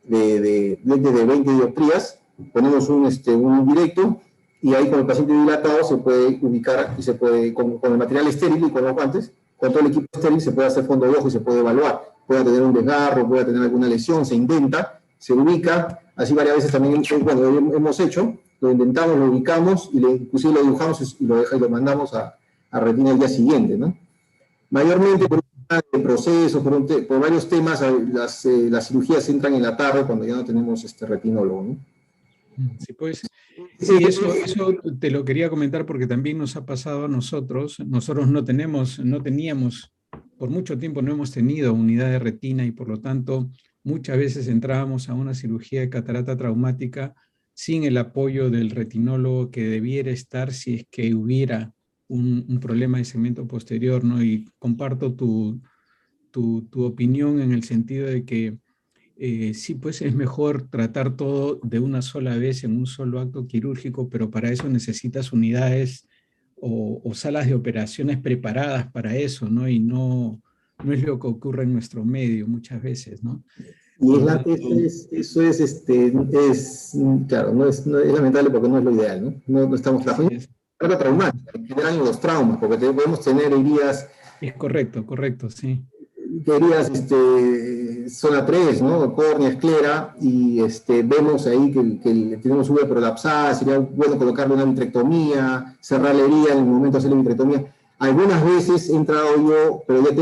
20 dioptrías, ponemos un directo y ahí con el paciente dilatado se puede ubicar y se puede, con el material estéril y con los guantes, con todo el equipo estéril se puede hacer fondo de ojo y se puede evaluar. Puede tener un desgarro, puede tener alguna lesión, se intenta, se ubica, así varias veces también hemos hecho, lo intentamos, lo ubicamos y inclusive lo dibujamos y lo mandamos a retina el día siguiente, ¿no? Mayormente por un tema de proceso, por varios temas, las cirugías entran en la tarde cuando ya no tenemos retinólogo, ¿no? Sí, pues, sí, eso te lo quería comentar porque también nos ha pasado a nosotros. Nosotros no teníamos, por mucho tiempo no hemos tenido unidad de retina y por lo tanto muchas veces entrábamos a una cirugía de catarata traumática sin el apoyo del retinólogo que debiera estar si es que hubiera un problema de segmento posterior, ¿no? Y comparto tu opinión en el sentido de que sí, pues es mejor tratar todo de una sola vez en un solo acto quirúrgico, pero para eso necesitas unidades o salas de operaciones preparadas para eso, ¿no? Y no es lo que ocurre en nuestro medio muchas veces, ¿no? Y claro, es lamentable porque no es lo ideal, ¿no? No estamos trabajando. Es traumática, en general los traumas, porque podemos tener heridas. Es correcto, sí. Heridas zona 3, ¿no? Córnea, esclera, y vemos ahí que tenemos una prolapsada, sería bueno colocarle una vitrectomía, cerrar la herida en el momento de hacer la vitrectomía. Algunas veces he entrado yo, pero ya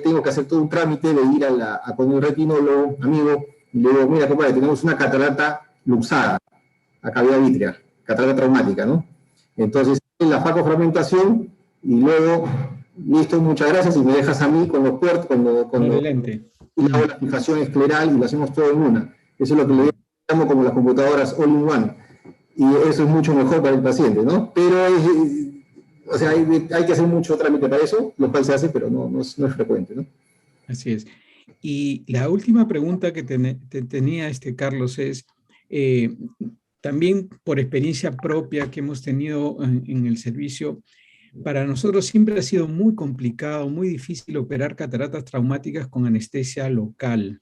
tengo que hacer todo un trámite de ir con el retinólogo, amigo, y le digo, mira, compadre, tenemos una catarata luxada, a cavidad vítrea, catarata traumática, ¿no? Entonces, la facofragmentación, y luego, listo, muchas gracias, y me dejas a mí con los puertos, y hago la fijación escleral y lo hacemos todo en una. Eso es lo que le llamo como las computadoras all-in-one. Y eso es mucho mejor para el paciente, ¿no? Pero o sea, hay que hacer mucho trámite para eso, lo cual se hace, pero no es frecuente, ¿no? Así es. Y la última pregunta que tenía Carlos es, también por experiencia propia que hemos tenido en el servicio, para nosotros siempre ha sido muy complicado, muy difícil operar cataratas traumáticas con anestesia local.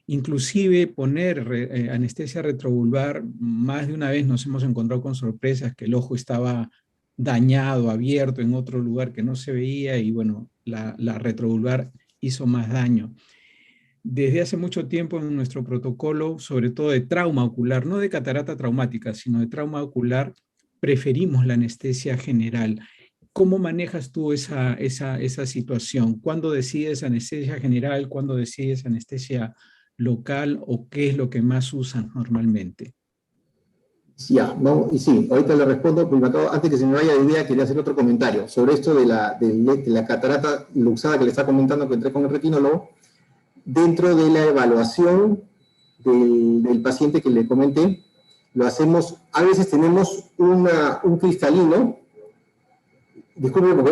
Inclusive poner anestesia retrovulvar, más de una vez nos hemos encontrado con sorpresas que el ojo estaba dañado, abierto en otro lugar que no se veía y bueno, la retrovulvar hizo más daño. Desde hace mucho tiempo en nuestro protocolo, sobre todo de trauma ocular, no de catarata traumática, sino de trauma ocular, preferimos la anestesia general. ¿Cómo manejas tú esa situación? ¿Cuándo decides anestesia general? ¿Cuándo decides anestesia local? ¿O qué es lo que más usan normalmente? Ya, vamos, y sí, ahorita le respondo, pero antes que se me vaya de idea, quería hacer otro comentario sobre esto de la catarata luxada que le está comentando que entré con el retinólogo. Dentro de la evaluación del paciente que le comenté, lo hacemos, a veces tenemos un cristalino. Disculpe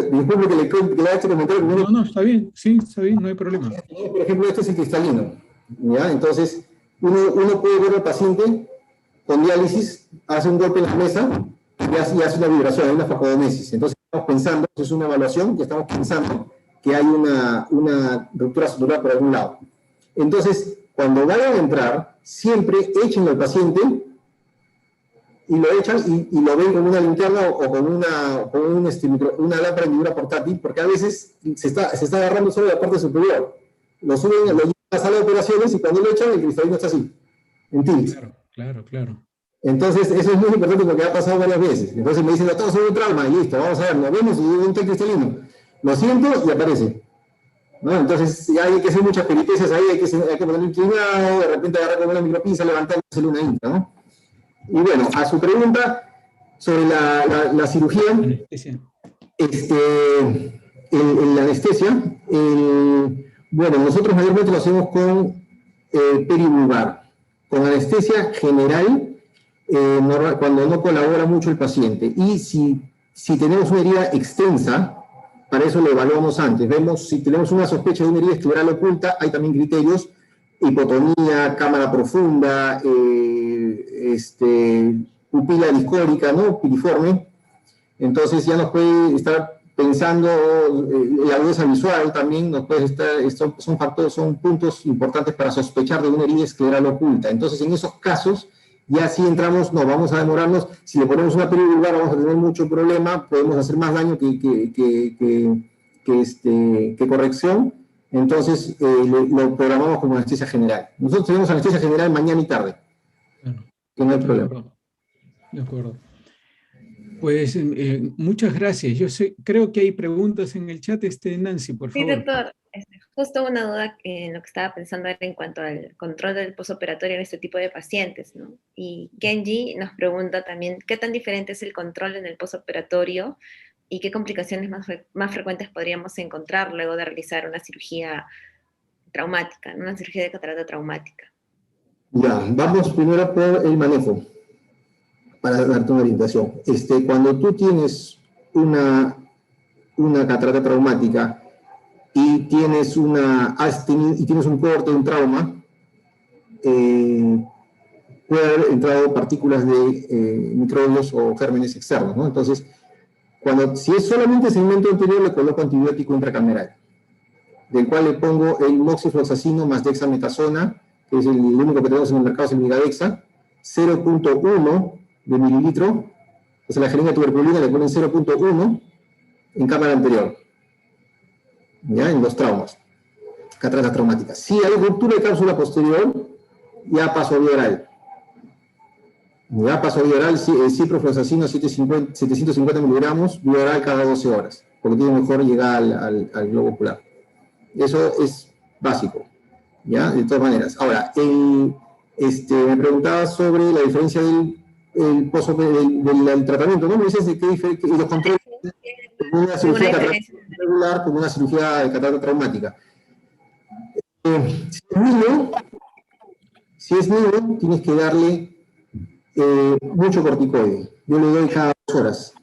que le haga este comentario. No, no, está bien, sí, está bien, no hay problema. Por ejemplo, este es el cristalino, ¿ya? Entonces, uno puede ver al paciente con diálisis, hace un golpe en la mesa y hace una vibración, hay una facodomesis. Entonces, estamos pensando, es una evaluación, que estamos pensando que hay una ruptura sutural por algún lado. Entonces, cuando vayan a entrar, siempre échenlo al paciente y lo echan y lo ven con una linterna o con una lámpara de figura portátil, porque a veces se está agarrando solo la parte superior. Lo suben, lo llevan a la sala de operaciones y cuando lo echan, el cristalino está así, en tilt. Claro. Entonces, eso es muy importante porque ha pasado varias veces. Entonces me dicen, doctor, soy un trauma, y listo, vamos a ver, nos vemos y un té cristalino. Lo siento y aparece. ¿No? Entonces, hay que hacer muchas peripecias ahí, hay que ponerlo inclinado, de repente agarrar con una micropinza, levantar y hacerle una intra, ¿no? Y bueno, a su pregunta sobre la cirugía, la anestesia, bueno, nosotros mayormente lo hacemos con perivulvar, con anestesia general, cuando no colabora mucho el paciente. Y si tenemos una herida extensa, para eso lo evaluamos antes. Vemos si tenemos una sospecha de una herida escleral oculta, hay también criterios, hipotonía, cámara profunda, pupila discórica, ¿no? Piriforme. Entonces ya nos puede estar pensando, la agudeza visual también nos puede estar, son puntos importantes para sospechar de una herida escleral oculta. Entonces en esos casos, ya si entramos, no, vamos a demorarnos, si le ponemos una perivulvar vamos a tener mucho problema, podemos hacer más daño que corrección. Entonces, lo programamos como anestesia general. Nosotros tenemos anestesia general mañana y tarde. Claro. Que no hay problema. De acuerdo. Pues muchas gracias. Creo que hay preguntas en el chat. Nancy, por favor. Sí, doctor. Justo una duda en lo que estaba pensando era en cuanto al control del posoperatorio en este tipo de pacientes, ¿no? Y Genji nos pregunta también, ¿qué tan diferente es el control en el posoperatorio y qué complicaciones más frecuentes podríamos encontrar luego de realizar una cirugía traumática, una cirugía de catarata traumática? Ya, vamos primero por el manejo, para darte una orientación. Cuando tú tienes una catarata traumática y tienes un corte, un trauma, puede haber entrado partículas de microbios o gérmenes externos, ¿no? Entonces, si es solamente segmento anterior, le coloco antibiótico intracameral, del cual le pongo el moxifloxacino más dexametasona, que es el único que tenemos en el mercado, es el Vigadexa, 0.1 de mililitro, o sea, la jeringa de tuberculina le ponen 0.1 en cámara anterior, ya, en los traumas, cataratas traumáticas. Si hay ruptura de cápsula posterior, ya paso a vía oral. Ya paso a vía oral, ciprofloxacino 750 miligramos, vía oral cada 12 horas, porque tiene mejor llegada al globo ocular. Eso es básico, ¿ya? De todas maneras. Ahora, me preguntaba sobre la diferencia del tratamiento, ¿no? Me dices de qué diferencia, y los controles con una cirugía regular, con una cirugía de catarata traumática. Si es niño, tienes que darle mucho corticoide. Yo le doy cada 2 horas.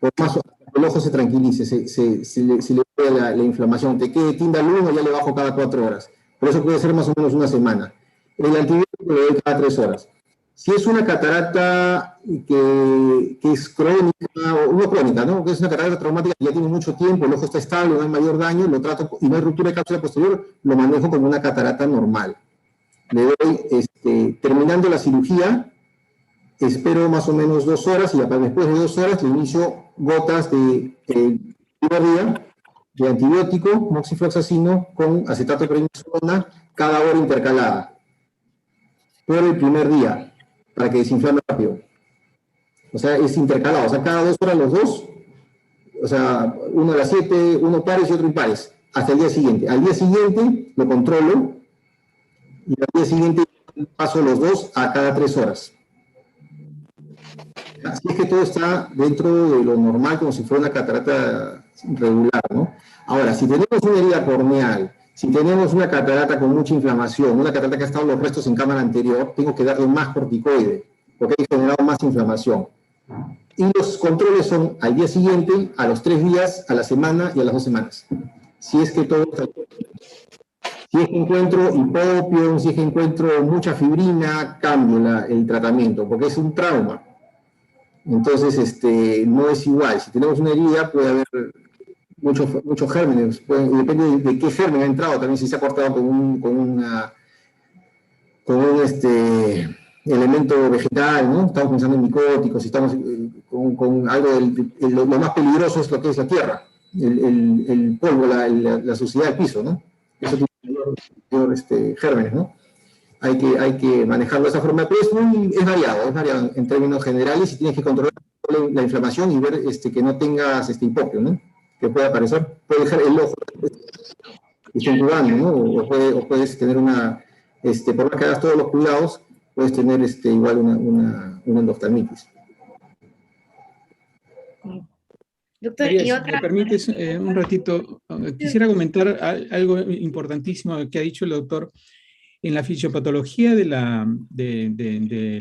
Por más el ojo se tranquilice, se le ve la inflamación. Te quede tinda al 1, ya le bajo cada 4 horas. Por eso puede ser más o menos una semana. El antibiótico le doy cada 3 horas. Si es una catarata que es crónica, o no crónica, ¿no? Que es una catarata traumática que ya tiene mucho tiempo, el ojo está estable, no hay mayor daño, lo trato y no hay ruptura de cápsula posterior, lo manejo como una catarata normal. Le doy, terminando la cirugía, espero más o menos 2 horas y después de 2 horas le inicio gotas de primer día de antibiótico, moxifloxacino con acetato de prednisona, cada hora intercalada. Por el primer día, para que desinflame rápido. O sea, es intercalado, o sea, cada 2 horas los dos, o sea, uno a las 7, uno pares y otro impares, hasta el día siguiente. Al día siguiente lo controlo y al día siguiente paso los dos a cada 3 horas. Así es que todo está dentro de lo normal, como si fuera una catarata regular, ¿no? Ahora, si tenemos una herida corneal, si tenemos una catarata con mucha inflamación, una catarata que ha estado los restos en cámara anterior, tengo que darle más corticoide, porque hay generado más inflamación. Y los controles son al día siguiente, a los 3 días, a la semana y a las 2 semanas. Si es que todo está bien. Si es que encuentro hipopio, si es que encuentro mucha fibrina, cambio el tratamiento, porque es un trauma. Entonces, no es igual. Si tenemos una herida, puede haber muchos gérmenes. Depende de qué germen ha entrado, también si se ha cortado con un elemento vegetal, ¿no? Estamos pensando en micóticos, si estamos con algo lo más peligroso es lo que es la tierra, el polvo, la suciedad del piso, ¿no? Eso tiene gérmenes, ¿no? Hay que manejarlo de esa forma, pero es variado en términos generales y tienes que controlar la inflamación y ver que no tengas hipopio, ¿no? Que puede aparecer, puede dejar el ojo que está jugando, ¿no? O puedes tener por más que hagas todos los cuidados, puedes tener igual una endoftalmitis. Doctor, María, y si otra... me permites un ratito, quisiera comentar algo importantísimo que ha dicho el doctor. En la fisiopatología de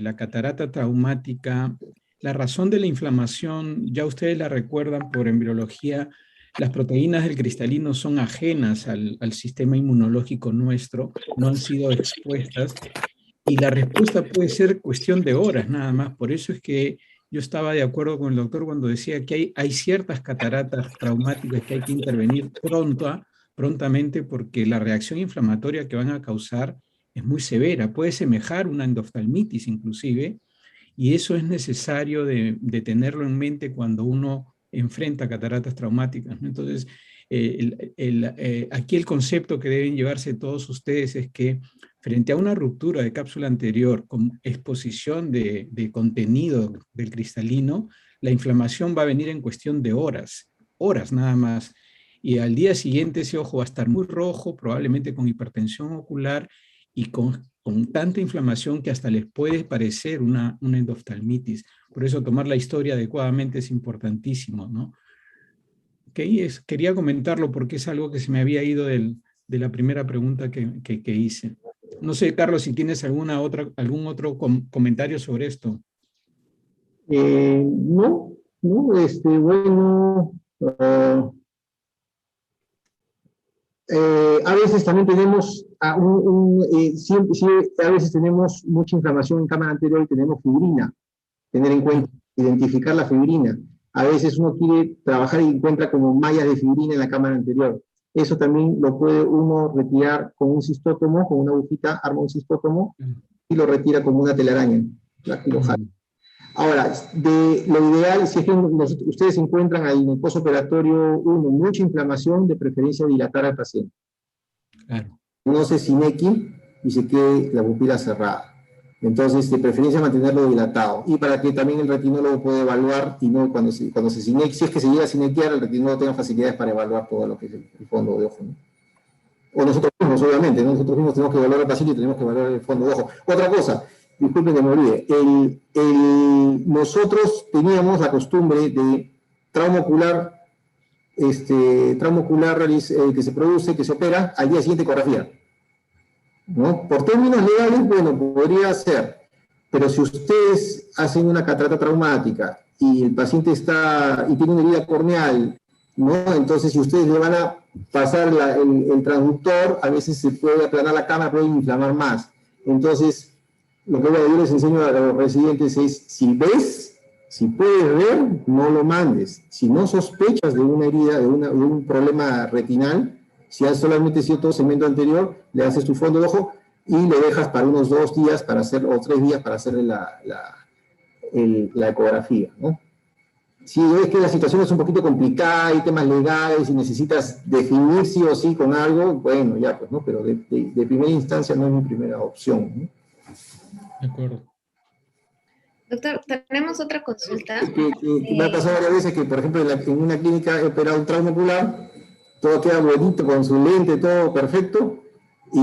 la catarata traumática, la razón de la inflamación, ya ustedes la recuerdan por embriología, las proteínas del cristalino son ajenas al sistema inmunológico nuestro, no han sido expuestas, y la respuesta puede ser cuestión de horas nada más. Por eso es que yo estaba de acuerdo con el doctor cuando decía que hay ciertas cataratas traumáticas que hay que intervenir prontamente porque la reacción inflamatoria que van a causar es muy severa, puede semejar una endoftalmitis inclusive, y eso es necesario de tenerlo en mente cuando uno enfrenta cataratas traumáticas, ¿no? Entonces, aquí el concepto que deben llevarse todos ustedes es que frente a una ruptura de cápsula anterior con exposición de contenido del cristalino, la inflamación va a venir en cuestión de horas nada más. Y al día siguiente ese ojo va a estar muy rojo, probablemente con hipertensión ocular y con tanta inflamación que hasta les puede parecer una endoftalmitis. Por eso tomar la historia adecuadamente es importantísimo, ¿no? Quería comentarlo porque es algo que se me había ido de la primera pregunta que hice. No sé, Carlos, si tienes algún otro comentario sobre esto. No, bueno, a veces también tenemos, a veces tenemos mucha inflamación en cámara anterior y tenemos fibrina. Tener en cuenta, identificar la fibrina. A veces uno quiere trabajar y encuentra como mallas de fibrina en la cámara anterior. Eso también lo puede uno retirar con un cistótomo, con una agujita, arma un cistótomo y lo retira como una telaraña. Y lo jala. Ahora, lo ideal, si es que ustedes encuentran ahí en el postoperatorio mucha inflamación, de preferencia dilatar al paciente. Claro. No se sinequi y se quede la pupila cerrada. Entonces, de preferencia mantenerlo dilatado. Y para que también el retinólogo pueda evaluar, y no cuando se sinequia, si es que se llega a sinequiar, el retinólogo tenga facilidades para evaluar todo lo que es el fondo de ojo, ¿no? O nosotros mismos, obviamente, ¿no? Nosotros mismos tenemos que evaluar al paciente y tenemos que evaluar el fondo de ojo. Otra cosa, disculpen que me olvide, nosotros teníamos la costumbre de trauma ocular que se produce, que se opera, al día siguiente ecografía, ¿no? Por términos legales, bueno, podría ser, pero si ustedes hacen una catarata traumática y el paciente y tiene una herida corneal, ¿no? Entonces, si ustedes le van a pasar el transductor, a veces se puede aplanar la cámara, puede inflamar más. Entonces, lo que yo les enseño a los residentes es, si puedes ver, no lo mandes. Si no sospechas de una herida, de un problema retinal, si has solamente cierto segmento anterior, le haces tu fondo de ojo y lo dejas para unos 2 días o 3 días para hacerle la ecografía, ¿no? Si ves que la situación es un poquito complicada, hay temas legales y necesitas definir sí o sí con algo, bueno, ya pues, ¿no? Pero de primera instancia no es mi primera opción, ¿no? De acuerdo. Doctor, tenemos otra consulta. Me ha pasado varias veces que, por ejemplo, en una clínica he operado un trauma ocular, todo queda bonito con su lente, todo perfecto, y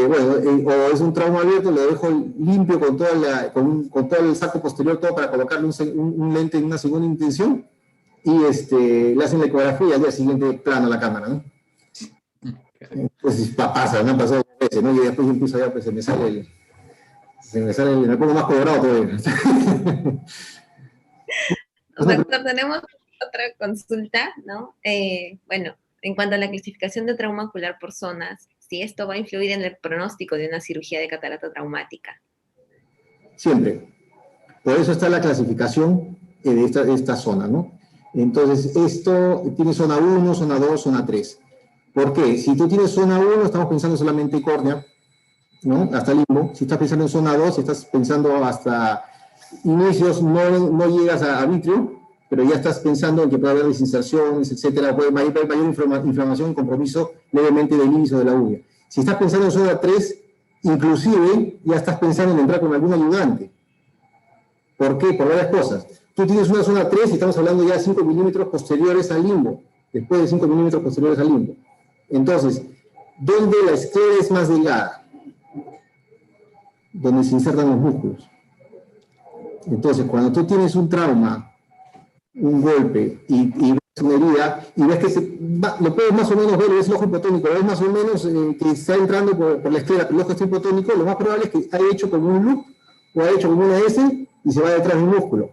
bueno, o es un trauma abierto, lo dejo limpio con todo el saco posterior, todo para colocarle un lente en una segunda intención, y le hacen la ecografía y al día siguiente plano la cámara, ¿no? Pues pasa, me han pasado veces, ¿no? Y después yo empiezo ya, pues me pongo más colorado todavía. Doctor, tenemos otra consulta, ¿no? Bueno, en cuanto a la clasificación de trauma ocular por zonas, si esto va a influir en el pronóstico de una cirugía de catarata traumática. Siempre. Por eso está la clasificación de esta zona, ¿no? Entonces, esto tiene zona 1, zona 2, zona 3. ¿Por qué? Si tú tienes zona 1, estamos pensando solamente córnea, ¿no? Hasta limbo. Si estás pensando en zona 2, estás pensando hasta inicios, no llegas a vitrio, pero ya estás pensando en que puede haber desinserciones, etcétera, puede haber mayor inflamación y compromiso levemente del inicio de la uña. Si estás pensando en zona 3, inclusive ya estás pensando en entrar con algún ayudante. ¿Por qué? Por varias cosas. Tú tienes una zona 3 y estamos hablando ya de 5 milímetros posteriores al limbo, después de 5 milímetros posteriores al limbo. Entonces, ¿dónde la esclera es más delgada? Donde se insertan los músculos. Entonces, cuando tú tienes un trauma, un golpe y ves una herida, y ves que lo puedes más o menos ver, ves el ojo hipotónico, ves más o menos que está entrando por la esclera, pero el ojo está hipotónico, lo más probable es que haya hecho como un loop o haya hecho como una S y se va detrás del músculo.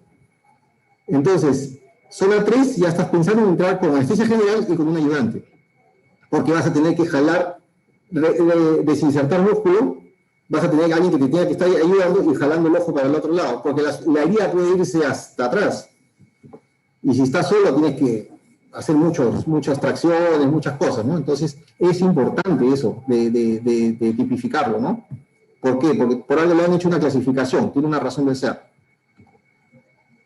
Entonces, zona 3 ya estás pensando en entrar con anestesia general y con un ayudante, porque vas a tener que jalar, desinsertar músculo, vas a tener a alguien que te tenga que estar ayudando y jalando el ojo para el otro lado, porque la herida puede irse hasta atrás. Y si estás solo, tienes que hacer muchas tracciones, muchas cosas, ¿no? Entonces, es importante eso, de tipificarlo, ¿no? ¿Por qué? Porque por algo le han hecho una clasificación, tiene una razón de ser.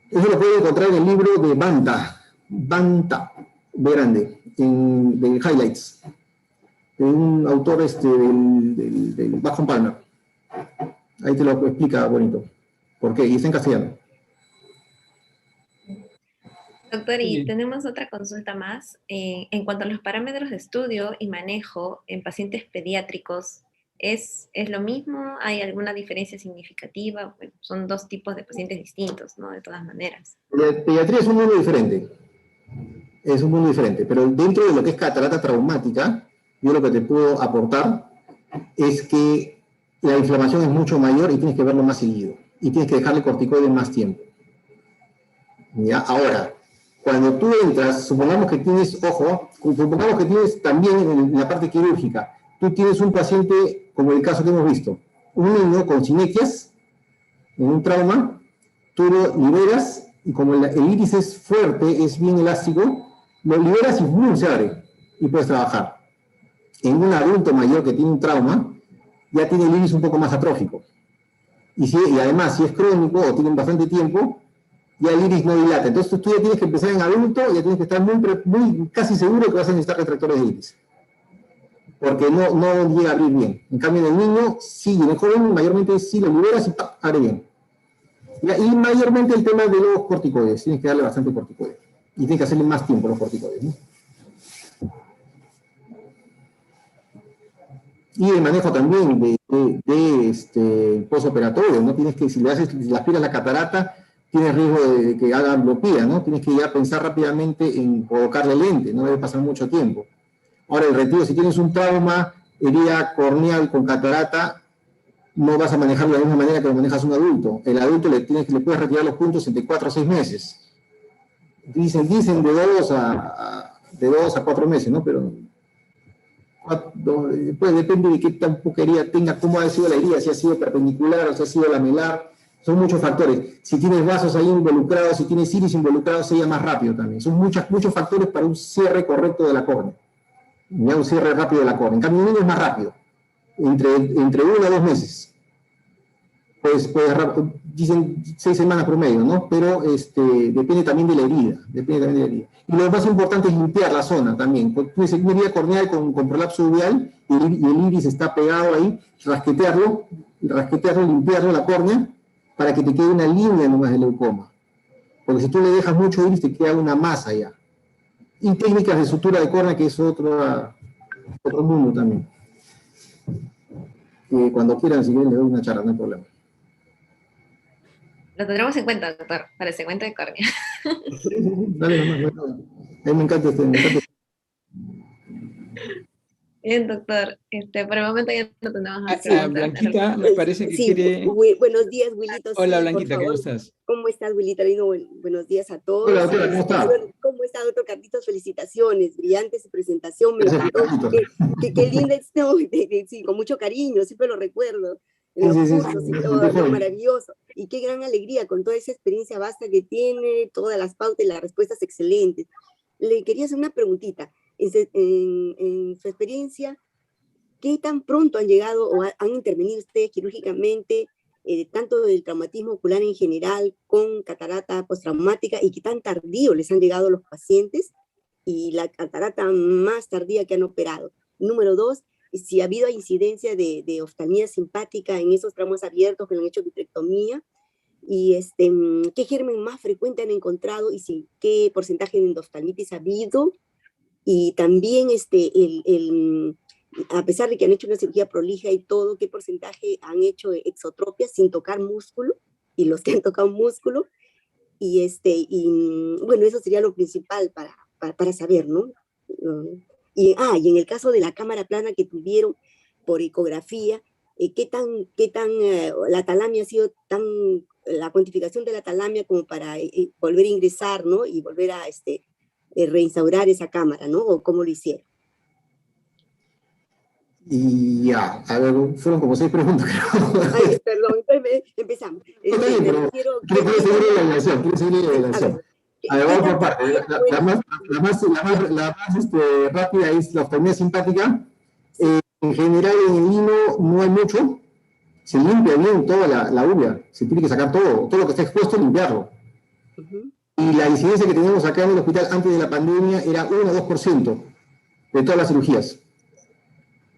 Eso lo pueden encontrar en el libro de Banta, de grande, de Highlights, de un autor del Bajón Palmer. Ahí te lo explica bonito. ¿Por qué? Y está en castellano. Doctor, y tenemos otra consulta más. En cuanto a los parámetros de estudio y manejo en pacientes pediátricos, ¿es lo mismo? ¿Hay alguna diferencia significativa? Bueno, son dos tipos de pacientes distintos, ¿no? De todas maneras. La pediatría es un mundo diferente. Es un mundo diferente. Pero dentro de lo que es catarata traumática, yo lo que te puedo aportar es que la inflamación es mucho mayor y tienes que verlo más seguido. Y tienes que dejarle corticoides más tiempo. ¿Ya? Ahora, cuando tú entras, supongamos que tienes también en la parte quirúrgica, tú tienes un paciente, como el caso que hemos visto, un niño con sinequias, en un trauma, tú lo liberas, y como el iris es fuerte, es bien elástico, lo liberas y ¡bum! Se abre, y puedes trabajar. En un adulto mayor que tiene un trauma, ya tiene el iris un poco más atrófico. Y además, si es crónico o tienen bastante tiempo, ya el iris no dilata. Entonces tú ya tienes que empezar en adulto, ya tienes que estar muy casi seguro que vas a necesitar retractores de iris. Porque no llega a abrir bien. En cambio, en el niño, sí, en el joven, mayormente sí lo liberas y abre bien. Y mayormente el tema de los corticoides. Tienes que darle bastante corticoides. Y tienes que hacerle más tiempo a los corticoides, ¿no? Y el manejo también de postoperatorio, ¿no? Tienes que, si le aspiras la catarata, tienes riesgo de que haga ambliopía, ¿no? Tienes que ya pensar rápidamente en colocarle lente, no debe pasar mucho tiempo. Ahora, el retiro, si tienes un trauma, herida corneal con catarata, no vas a manejarlo de la misma manera que lo manejas un adulto. El adulto le puedes retirar los puntos entre 4 a 6 meses. Dicen de 2 a 4 meses, ¿no? Pero pues depende de qué tan poca herida tenga, cómo ha sido la herida, si ha sido perpendicular o si ha sido lamelar. Son muchos factores. Si tienes vasos ahí involucrados, si tienes iris involucrados, sería más rápido también. Son muchos factores para un cierre correcto de la córnea. Ya un cierre rápido de la córnea. En cambio, un niño es más rápido. Entre 1 a 2 meses. pues dicen 6 semanas promedio, ¿no? Pero depende también de la herida, Y lo más importante es limpiar la zona también. Tú dices, una herida corneal con prolapso uveal y el iris está pegado ahí, rasquetearlo, limpiarlo, la córnea, para que te quede una línea nomás de leucoma. Porque si tú le dejas mucho iris, te queda una masa ya. Y técnicas de sutura de córnea, que es otro mundo también. Cuando quieran, si quieren, le doy una charla, no hay problema. Lo tendremos en cuenta, doctor, para el segmento de córnea. Sí, dale nomás, bueno. A mí me encanta Bien, doctor. Por el momento ya no tenemos más preguntas. Blanquita, me parece que sí, quiere... buenos días, Wilito. Hola, sí, Blanquita, ¿cómo estás? ¿Cómo estás, Wilito? Buenos días a todos. Hola, doctora, ¿cómo está? ¿Cómo está, doctor Carlitos? Felicitaciones, brillante su presentación, me encantó. Qué linda, sí, con mucho cariño, siempre lo recuerdo. En los cursos y todo, maravilloso. Y qué gran alegría con toda esa experiencia vasta que tiene, todas las pautas y las respuestas excelentes. Le quería hacer una preguntita. En su experiencia, ¿qué tan pronto han llegado o han intervenido ustedes quirúrgicamente, tanto del traumatismo ocular en general con catarata postraumática, y qué tan tardío les han llegado los pacientes y la catarata más tardía que han operado? Número 2, si ha habido incidencia de oftalmía simpática en esos tramos abiertos que le han hecho vitrectomía, y qué germen más frecuente han encontrado, y qué porcentaje de endoftalmitis ha habido, y también a pesar de que han hecho una cirugía prolija y todo, qué porcentaje han hecho exotropia sin tocar músculo, y los que han tocado músculo, y bueno, eso sería lo principal para saber, ¿no? Y en el caso de la cámara plana que tuvieron por ecografía, ¿qué tan la talamia ha sido la cuantificación de la talamia como para volver a ingresar, ¿no? Y volver a reinstaurar esa cámara, ¿no? ¿O cómo lo hicieron? Y ya, a ver, fueron como 6 preguntas, creo. Ay, perdón, entonces empezamos. Quiero seguir la evaluación. A ver, vamos por partes. La más rápida es la oftalmía simpática. En general, en el hino no hay mucho. Se limpia bien toda la uvea. Se tiene que sacar todo lo que está expuesto, limpiarlo. Y la incidencia que teníamos acá en el hospital antes de la pandemia era 1 o 2% de todas las cirugías.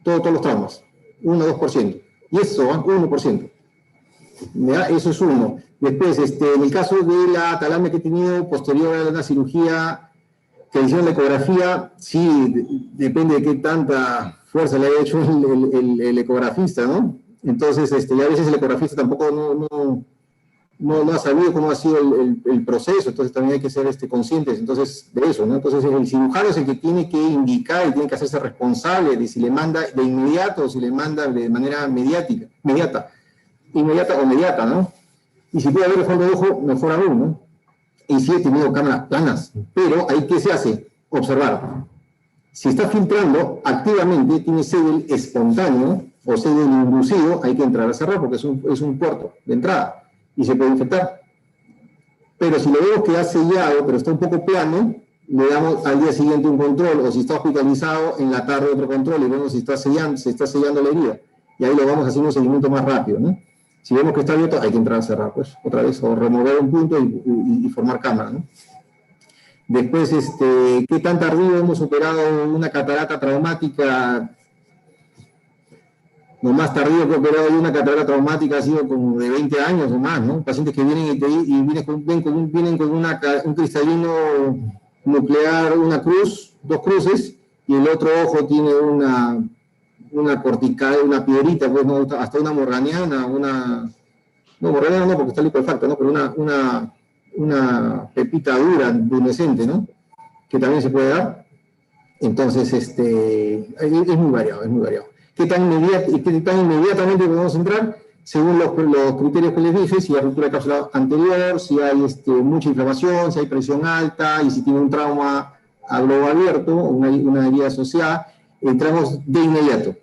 Todos los traumas. 1 o 2%. Y eso, 1%. ¿Ya? Eso es uno. Después, en el caso de la talamia que he tenido posterior a una cirugía que hicieron la ecografía, sí, depende de qué tanta fuerza le haya hecho el ecografista, ¿no? Entonces, y a veces el ecografista tampoco no ha sabido cómo ha sido el proceso, entonces también hay que ser conscientes entonces de eso, ¿no? Entonces el cirujano es el que tiene que indicar y tiene que hacerse responsable de si le manda de inmediato o si le manda de manera inmediata o mediata, ¿no? Y si puede haber el fondo de ojo, mejor aún, ¿no? Y sí he tenido cámaras planas, pero ahí ¿qué se hace? Observar. Si está filtrando activamente, tiene sedel espontáneo o sedel inducido, hay que entrar a cerrar porque es un puerto de entrada y se puede infectar. Pero si lo vemos que ha sellado, pero está un poco plano, le damos al día siguiente un control, o si está hospitalizado, en la tarde otro control, y vemos si se está sellando la herida. Y ahí lo vamos haciendo un seguimiento más rápido, ¿no? Si vemos que está abierto, hay que entrar a cerrar, pues, otra vez, o remover un punto y formar cámara, ¿no? Después, ¿qué tan tardío hemos operado una catarata traumática? Lo más tardío que he operado de una catarata traumática ha sido como de 20 años o más, ¿no? Pacientes que vienen vienen con un cristalino nuclear, una cruz, 2 cruces, y el otro ojo tiene una cortical, una piedrita, pues, ¿no? Hasta una morganiana, no, morganiana no, porque está licuefacta, ¿no? Pero una pepita dura, lunescente, ¿no? Que también se puede dar. Entonces, es muy variado, es muy variado. ¿Qué tan inmediatamente podemos entrar? Según los criterios que les dije, si hay ruptura de cápsula anterior, si hay mucha inflamación, si hay presión alta, y si tiene un trauma a globo abierto, una herida asociada, entramos de inmediato.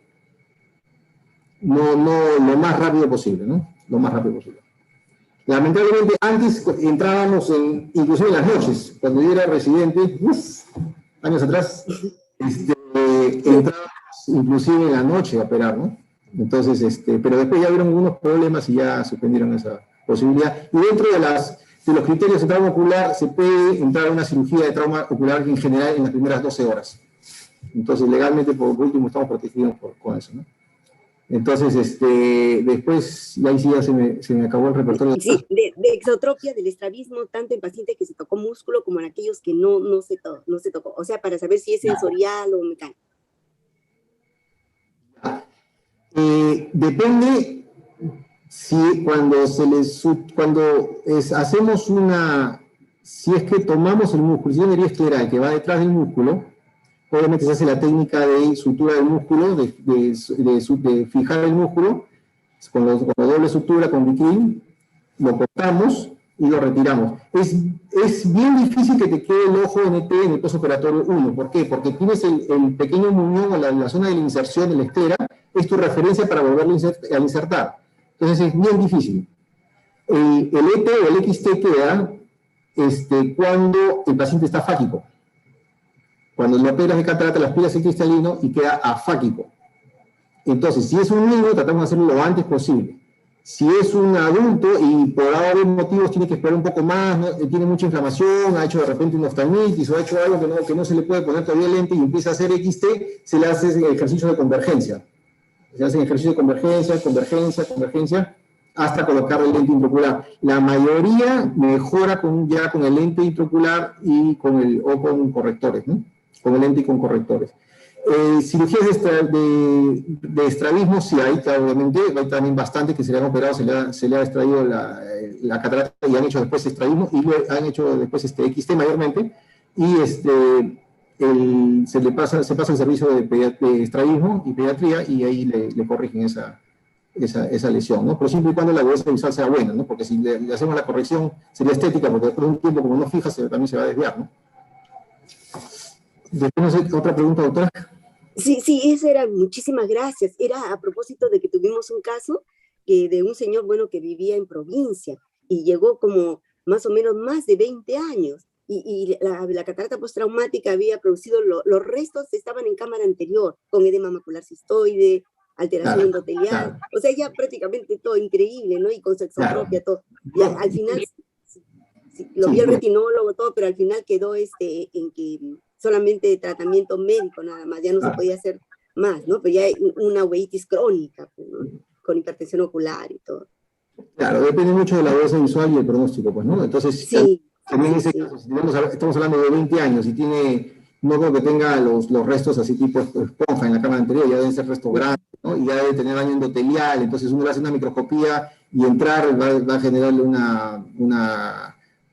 No, lo más rápido posible, ¿no? Lo más rápido posible. Lamentablemente, antes entrábamos inclusive en las noches, cuando yo era residente, años atrás, entrábamos inclusive en la noche a operar, ¿no? Entonces, pero después ya hubieron algunos problemas y ya suspendieron esa posibilidad. Y dentro de los criterios de trauma ocular se puede entrar a una cirugía de trauma ocular en general en las primeras 12 horas. Entonces, legalmente, por último, estamos protegidos con eso, ¿no? Entonces, después, y ahí sí ya se me acabó el repertorio. Sí, de exotropia, del estrabismo, tanto en pacientes que se tocó músculo como en aquellos que no se tocó. O sea, para saber si es sensorial o mecánico. Depende si hacemos si es que tomamos el músculo, si es una herida escleral que va detrás del músculo, obviamente se hace la técnica de sutura del músculo, de fijar el músculo, con doble sutura, con Vicrin, lo cortamos y lo retiramos. Es bien difícil que te quede el ojo NT en el postoperatorio 1. ¿Por qué? Porque tienes el pequeño muñón o la zona de la inserción de la esclera, es tu referencia para volverlo a insertar. Entonces es bien difícil. El ET o el XT queda cuando el paciente está fáquico. Cuando lo operas de catarata, le aspiras el cristalino y queda afáquico. Entonces, si es un niño, tratamos de hacerlo lo antes posible. Si es un adulto y por varios motivos tiene que esperar un poco más, ¿no? Tiene mucha inflamación, ha hecho de repente una oftalmitis o ha hecho algo que no se le puede poner todavía lente y empieza a hacer XT, se le hace el ejercicio de convergencia. Se hace el ejercicio de convergencia, hasta colocar el lente intraocular. La mayoría mejora ya con el lente intraocular o con correctores, ¿no? Con el lente y con correctores. Cirugías de estrabismo sí hay, obviamente, hay también bastantes que se le han operado, se le ha extraído la catarata y han hecho después estrabismo y han hecho después XT mayormente, y se pasa el servicio de estrabismo y pediatría y ahí le corrigen esa lesión, ¿no? Pero siempre y cuando la dureza visual sea buena, ¿no? Porque si le hacemos la corrección sería estética, porque después de un tiempo como no fija también se va a desviar, ¿no? Después, no sé, otra pregunta, doctora. Sí, eso era, muchísimas gracias. Era a propósito de que tuvimos un caso de un señor, bueno, que vivía en provincia y llegó como más o menos más de 20 años y la catarata postraumática había producido, los restos estaban en cámara anterior, con edema macular cistoide, alteración endotelial, o sea, ya prácticamente todo increíble, ¿no? Y con sexotropia, todo. Y al final, lo vio el retinólogo, todo, pero al final quedó en que solamente tratamiento médico nada más, ya no se podía hacer más, ¿no? Pero ya hay una uveitis crónica, pues, ¿no? Con hipertensión ocular y todo. Claro, depende mucho de la dureza visual y el pronóstico, pues, ¿no? Entonces, también ese caso, si estamos hablando de 20 años y no creo que tenga los restos así tipo esponja en la cámara anterior, ya deben ser restos grandes, ¿no? Y ya debe tener daño endotelial, entonces uno le hace una microscopía y entrar va a generarle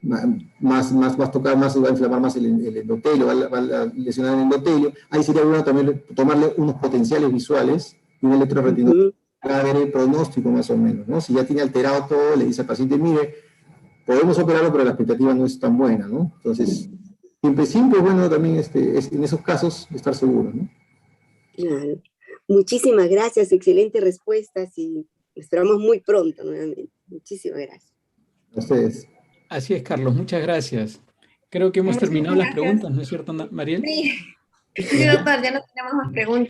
va a tocar más, va a inflamar más el endotelio, va a lesionar el endotelio. Ahí sería bueno también tomarle unos potenciales visuales y un electroretinol para ver el pronóstico más o menos, ¿no? Si ya tiene alterado todo, le dice al paciente, mire, podemos operarlo, pero la expectativa no es tan buena, ¿no? Entonces, siempre es bueno también en esos casos estar seguro, ¿no? Claro. Muchísimas gracias, excelentes respuestas y esperamos muy pronto nuevamente. Muchísimas gracias. A ustedes. Así es, Carlos, muchas gracias. Creo que hemos terminado las preguntas, ¿no es cierto, Mariel? Sí, doctor, ya no tenemos más preguntas.